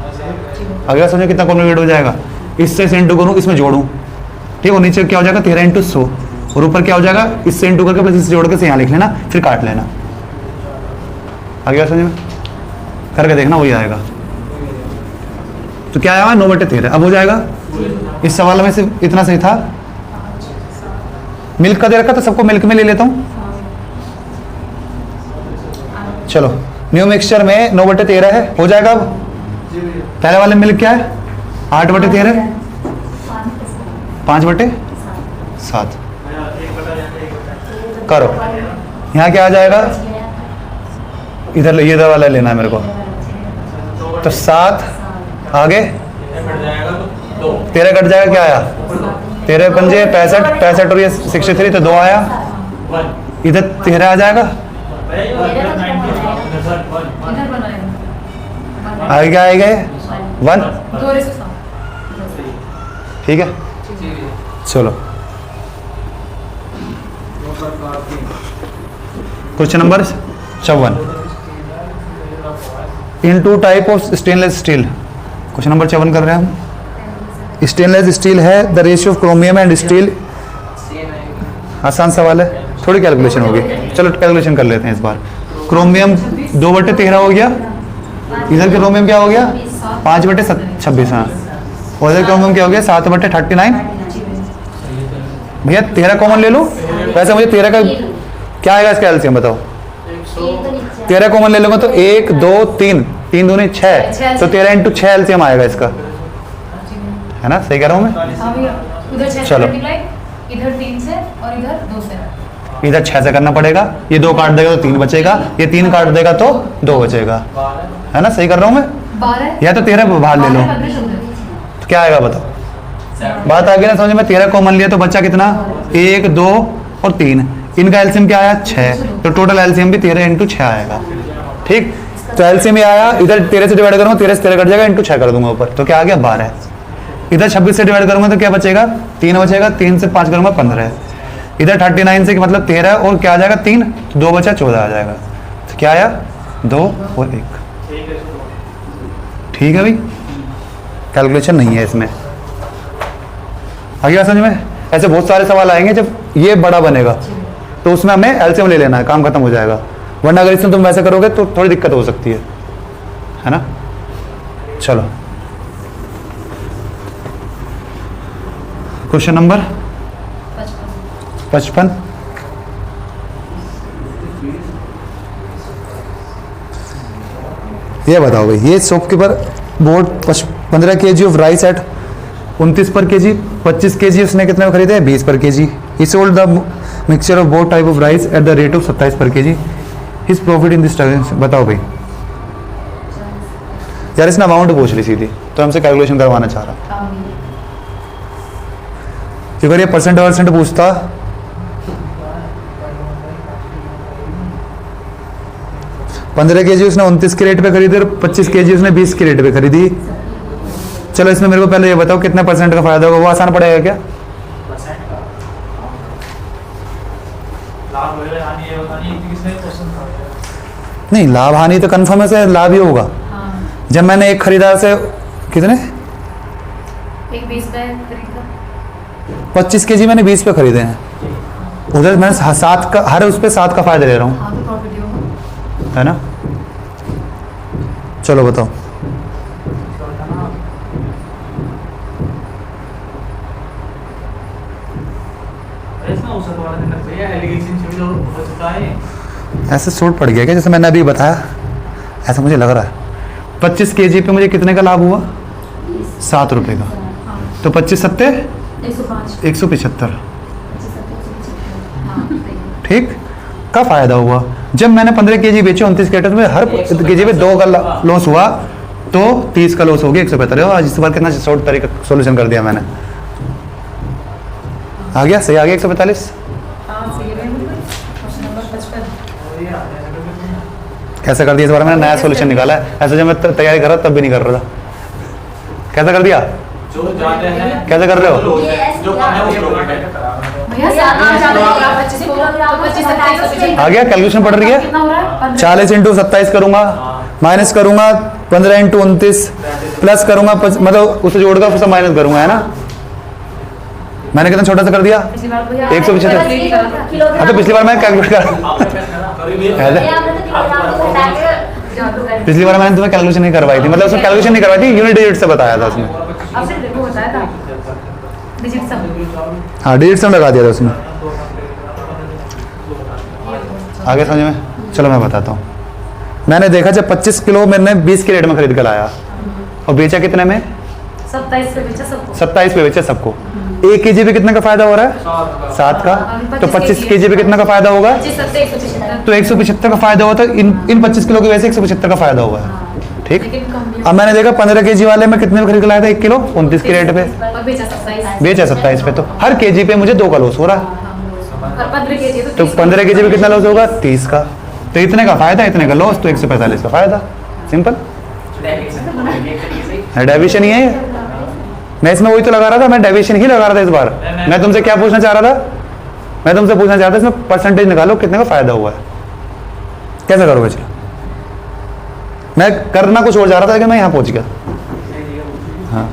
अगला समझो कितना कॉम्प्लिकेट हो जाएगा। इससे इंटू करूँ, इसमें जोड़ूँ, ठीक है? और नीचे क्या हो जाएगा? 13 × 100, और ऊपर क्या हो जाएगा? इससे इंटू करके प्लस इससे जोड़ के यहाँ लिख लेना, फिर काट लेना। आगे समझ में? करके देखना, वही आएगा। तो क्या आया? 9/13। अब हो जाएगा। इस सवाल में सिर्फ इतना सही था। मिल्क का दे रखा, तो सबको मिल्क में ले लेता हूँ। चलो, न्यू मिक्सचर में 9/13 है, हो जाएगा। अब पहले वाले मिल्क क्या है? 8/13, 5/7। करो, यहाँ क्या आ जाएगा? इधर ये वाला लेना है मेरे को। तो 7 आगे 13 कट जाएगा, क्या आया? 13 × 5 = 65 और ये 63, तो 2 आया। इधर 13 आ जाएगा, आगे क्या आएगा? 1। ठीक है, चलो question number 54। In 2 type of stainless steel. Question number 54 कर रहे हैं हम। स्टेनलेस स्टील है, the ratio of chromium and steel. आसान सवाल है, थोड़ी कैलकुलेशन होगी। चलो कैलकुलेशन कर लेते हैं इस बार। क्रोमियम 2/13 हो गया, इधर क्रोमियम क्या हो गया? 5/26। हाँ, और इधर क्रोमियम क्या हो गया? 7/39। भैया 13 कॉमन ले लो। वैसे मुझे 13 का क्या आएगा इसका एलसीएम बताओ? 13 कॉमन ले लूंगा तो 1 2 3 3 दूनी 6, तो 13 × 6 एलसीएम आएगा इसका, है ना? सही कह रहा हूँ मैं? चलो, इधर 3 से और इधर 2 से। इधर 6 से करना पड़ेगा, ये 2 काट देगा तो 3 बचेगा, ये 3 काट देगा तो 2 बचेगा, है ना? सही कर रहा हूँ मैं? 12 या तो 13 बाहर ले लो, तो क्या आएगा बताओ? बात आ गई ना समझ में? 13 कॉमन लिया तो बच्चा कितना? 1 2 और 3। इनका एलसीएम क्या आया? 6, तो टोटल एलसीएम भी 13 × 6 आएगा। ठीक, तो एलसीएम ही आया। इधर 13 से डिवाइड करूँगा, 13 से 13 कट जाएगा, × 6 कर दूंगा ऊपर, तो क्या आ गया? 12। इधर 26 से डिवाइड करूंगा तो क्या बचेगा? 3 बचेगा, 3 से 5 करूंगा 15। इधर 39 से मतलब 13 और क्या आ जाएगा? 3, 2 बचा 14 आ जाएगा। तो क्या आया? 2 और 1। ठीक है भाई, कैलकुलेशन नहीं है इसमें। आगे समझ में? ऐसे बहुत सारे सवाल आएंगे, जब ये बड़ा बनेगा तो उसमें हमें एलसीएम ले लेना है, काम खत्म हो जाएगा। वरना अगर इसमें तुम वैसे करोगे तो थोड़ी दिक्कत हो सकती है ना? चलो, क्वेश्चन नंबर 55। ये बताओ भाई, ये shopkeeper bought 15 kg of rice at 29 per kg, 25 kg उसने कितने में खरीदे? 20 पर kg। He sold the mixture of both type of rice at the rate of 27 पर kg। His profit in this transaction. बताओ भाई यार, इसने अमाउंट पूछ ली सीधी, तो हमसे कैलकुलेशन करवाना चाह रहा। अगर ये परसेंट पूछता 15 केजी उसने 29 के रेट पे खरीदी और 25 केजी उसने 20 के रेट पे खरीदी। चलो इसमें मेरे को पहले ये बताओ कितना परसेंट का फायदा होगा, वो आसान पड़ेगा क्या? नहीं, लाभ हानि तो कन्फर्म है से लाभ ही होगा। हाँ, जब मैंने एक खरीदार से कितने एक 20 का खरीदा, 25 केजी मैंने 20 पे खरीदे हैं, उधर मैं 7 का हर उस पे 7 का फायदा ले रहा हूँ, हाँ तो प्रॉफिट ही होगा। है ना? चलो बताओ। ऐसे सूट पड़ गया क्या जैसे मैंने अभी बताया? ऐसा मुझे लग रहा है। 25 केजी पे मुझे कितने का लाभ हुआ? 7 रुपये का। हाँ, तो 25 सत्ते 105, 175, हाँ, सही है। ठीक का फायदा हुआ। जब मैंने 15 केजी बेचे 29 कैरेट में, हर केजी पे 2 का लॉस हुआ, तो 30 का लॉस हो गया 145। आज इस बार कितना शॉर्ट तरीका सोल्यूशन कर दिया मैंने। आ गया सही, आ गया 145। हाँ, सही है। Question number 55। कैसे कर दिया इस बार मैंने नया सोल्यूशन निकाला है। ऐसे जब मैं तैयारी कर रहा तब भी नहीं कर रहा था। कैसे कर दिया? जो जाते हैं कैसे कर रहे हो? जो कम है वो प्रॉफिट है। भैया 7 25 को 25 27 आ गया? कैलकुलेशन पड़ रही है? कितना हो रहा है? 40 इंटू 27 करूंगा, माइनस करूंगा 15 इंटू 29, प्लस करूंगा मतलब उसे जोड़कर फिर माइनस करूंगा, है ना? मैंने कितना छोटा सा कर दिया? पिछली बार भैया 175। हाँ तो पिछली बार मैं कैलकुलेट कर पिछली बार मैंने तुम्हें कैलकुलेशन नहीं करवाई थी, मतलब उसमें कैलकुलेशन नहीं करवाई थी, यूनिट डिजिट से बताया था उसमें। आपने देखो बताया था डिजिट सम। हाँ डिजिट सम लगा दिया था उसमें। आगे समझ में? चलो मैं बताता हूँ। मैंने देखा जब 25 किलो मैंने 20 के रेट में खरीद कर लाया और बेचा कितने में? 27 पे बेचा सबको। 27 पे बेचा सबको। 1 केजी पे कितने का फायदा हो रहा है? 7 का। तो 25 केजी पे कितना का फायदा होगा? 25 27 175। तो 175 का फायदा होता है। इन 25 किलो की वजह से 175 का फायदा हुआ है। ठीक। लेकिन कम अब मैंने देखा 15 केजी वाले में कितने में खरीद के लाया था? 1 किलो 29 के रेट पे और बेचा 27। बेचा 27 पे, तो हर केजी पे मुझे 2 का लॉस हो रहा है। और 15 केजी तो 15 केजी पे कितना लॉस होगा? 30 का। तो इतने का फायदा, इतने का लॉस, तो 145 का फायदा। सिंपल डेविएशन ही है ये। मैं इसमें वही तो लगा रहा था, मैं डेविएशन ही लगा रहा था इस बार। मैं तुमसे क्या पूछना चाह रहा था? मैं तुमसे पूछना चाहता था इसमें परसेंटेज निकालो कितने का फायदा हुआ है। कैसे करोगे? चलो मैं करना कुछ और जा रहा था लेकिन मैं यहाँ पहुंच गया। हाँ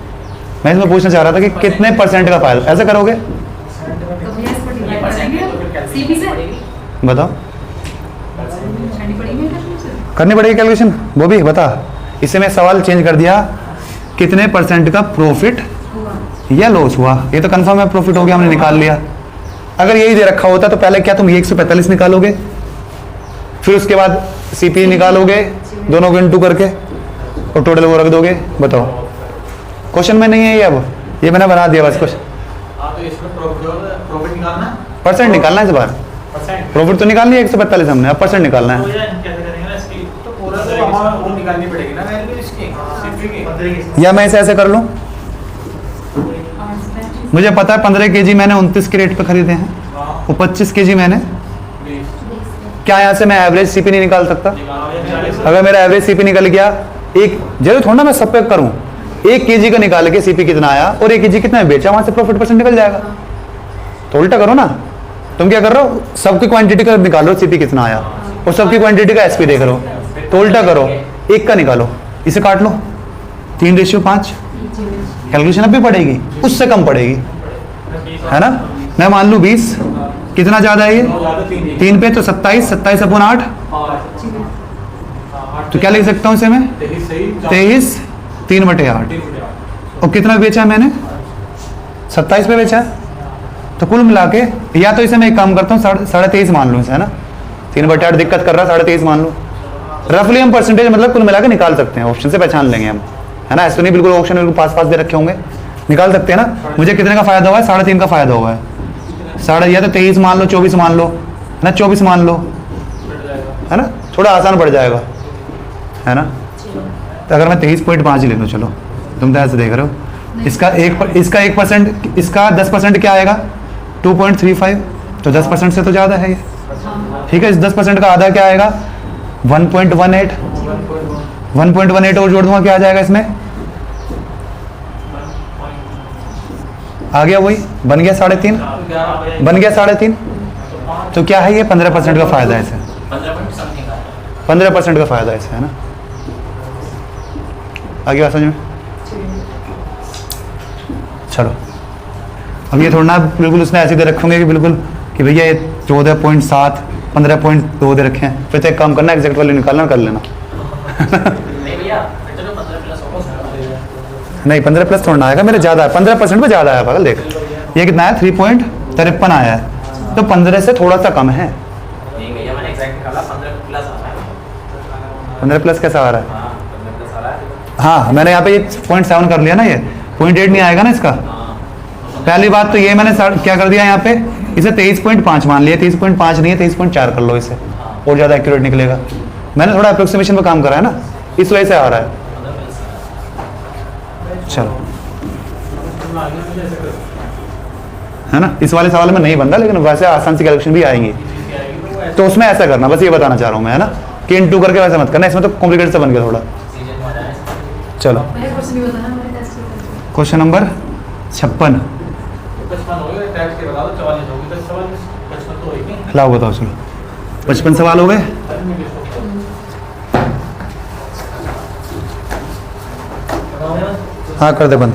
मैं इसमें पूछना चाह रहा था कि कितने परसेंट का फायदा। ऐसे करोगे? तो भैया इसको डिवाइड करेंगे सीबी से। बताओ। करनी पड़ेगी कैलकुलेशन। करनी पड़ेगी कैलकुलेशन, वो भी बता। इससे मैं सवाल चेंज कर दिया, कितने परसेंट का प्रॉफिट या लॉस हुआ। ये तो कंफर्म है प्रॉफिट हो गया, हमने निकाल लिया। अगर यही दे रखा होता तो पहले क्या तुम ये 145 निकालोगे, फिर उसके बाद सीपी निकालोगे दोनों को इंटू करके और टोटल वो रख दोगे। बताओ क्वेश्चन में नहीं है ये, अब ये मैंने बना दिया बस। क्वेश्चन हाँ तो इसमें प्रॉफिट निकालना, परसेंट निकालना है इस बार। परसेंट प्रॉफिट तो निकालनी है 145 हमने, अब परसेंट निकालना है। कैसे करेंगे ना इसकी? तो पूरा तो अमाउंट वो निकालनी पड़ेगी ना वैल्यू इसकी सीपी की। या मैं इसे ऐसे कर लूँ, मुझे पता है 15 केजी मैंने 29 के रेट पे खरीदे हैं और 25 केजी मैंने, क्या यहाँ से मैं एवरेज सीपी नहीं निकाल सकता? अगर मेरा एवरेज सीपी निकल गया, एक जरूर थोड़ा ना मैं सब पे करूँ, 1 केजी का निकाल के सीपी कितना आया और 1 केजी कितना बेचा, वहां से प्रॉफिट परसेंट निकल जाएगा। तो उल्टा करो ना, तुम क्या कर रहे हो? सबकी क्वांटिटी का निकालो सीपी कितना आया और सबकी क्वांटिटी का एसपी देख रहे हो, तो उल्टा करो, 1 का निकालो, इसे काट लो 3:5। कैलकुलेशन अब भी पड़ेगी, उससे कम पड़ेगी, है ना? मैं मान लूँ 20, कितना ज्यादा है ये? 3 पे, तो 27, 27/8। तो क्या लिख सकता हूँ इसे मैं? 23 3/8। और कितना बेचा है मैंने? 27 पे बेचा है। तो कुल मिला के, या तो इसे मैं एक काम करता हूँ 23.5 मान लूँ इसे, है ना? 3/8 दिक्कत कर रहा है, 23.5 मान लूँ। रफली हम परसेंटेज मतलब कुल मिला के निकाल सकते हैं, ऑप्शन से पहचान लेंगे हम, है ना? ऐसे नहीं बिल्कुल ऑप्शन बिल्कुल पास दे रखे होंगे, निकाल सकते हैं ना? मुझे कितने का फायदा हुआ है? 3.5 का फायदा हुआ है। या तो 23 मान लो, 24 मान लो, है ना? 24 मान लो, है ना? थोड़ा आसान पड़ जाएगा, है ना? तो अगर मैं 23.5 ले लूँ, चलो तुम तो ऐसे देख रहे हो, इसका 1%, इसका 10% क्या आएगा? 2.35। तो 10% से तो ज़्यादा है ये, ठीक है? इस 10% का आधा क्या आएगा? 1.18 1.18 और जोड़ दूंगा, क्या आ जाएगा इसमें? आ गया वही, बन गया 3.5, बन गया 3.5। तो क्या है ये? 15% का फायदा है इसे, 15% का फायदा है इसे, है ना? आगे बात समझ में? चलो, अब ये थोड़ा ना बिल्कुल उसने ऐसे दे रखेंगे कि बिल्कुल कि भैया ये 14.7 15.2 दे रखे हैं, फिर तो एक काम करना, एग्जैक्ट वैल्यू निकालना, कर लेना। नहीं 15 प्लस थोड़ा ना आएगा, मेरे ज़्यादा है, 15% पे ज़्यादा आया पागल। देख ये कितना है, 3.53 आया है, तो 15 से थोड़ा सा कम है। 15 प्लस कैसा आ रहा है? हाँ मैंने यहाँ पे ये 0.7 कर लिया ना, ये 0.8 नहीं आएगा ना इसका। पहली बात तो ये मैंने क्या कर दिया यहाँ पे, इसे 23.5 मान लिया, 23.5 नहीं है 23.4 कर लो इसे, और ज़्यादा एक्यूरेट निकलेगा। मैंने थोड़ा अप्रोक्सीमेशन पे काम करा है ना, इस वजह से आ रहा है। चलो, है ना, इस वाले सवाल में नहीं बन रहा, लेकिन वैसे आसान सी कैलकुलेशन भी आएंगी, तो उसमें ऐसा करना, बस ये बताना चाह रहा हूँ मैं, है ना, कि इनटू करके वैसे मत करना, इसमें तो कॉम्प्लिकेटेड से बन गया थोड़ा। चलो पहले क्वेश्चन ही बताना, हमारे टेस्ट के। Question number 56। लाओ बताओ, चलो 55 सवाल हो गए। हाँ कर दे बंद।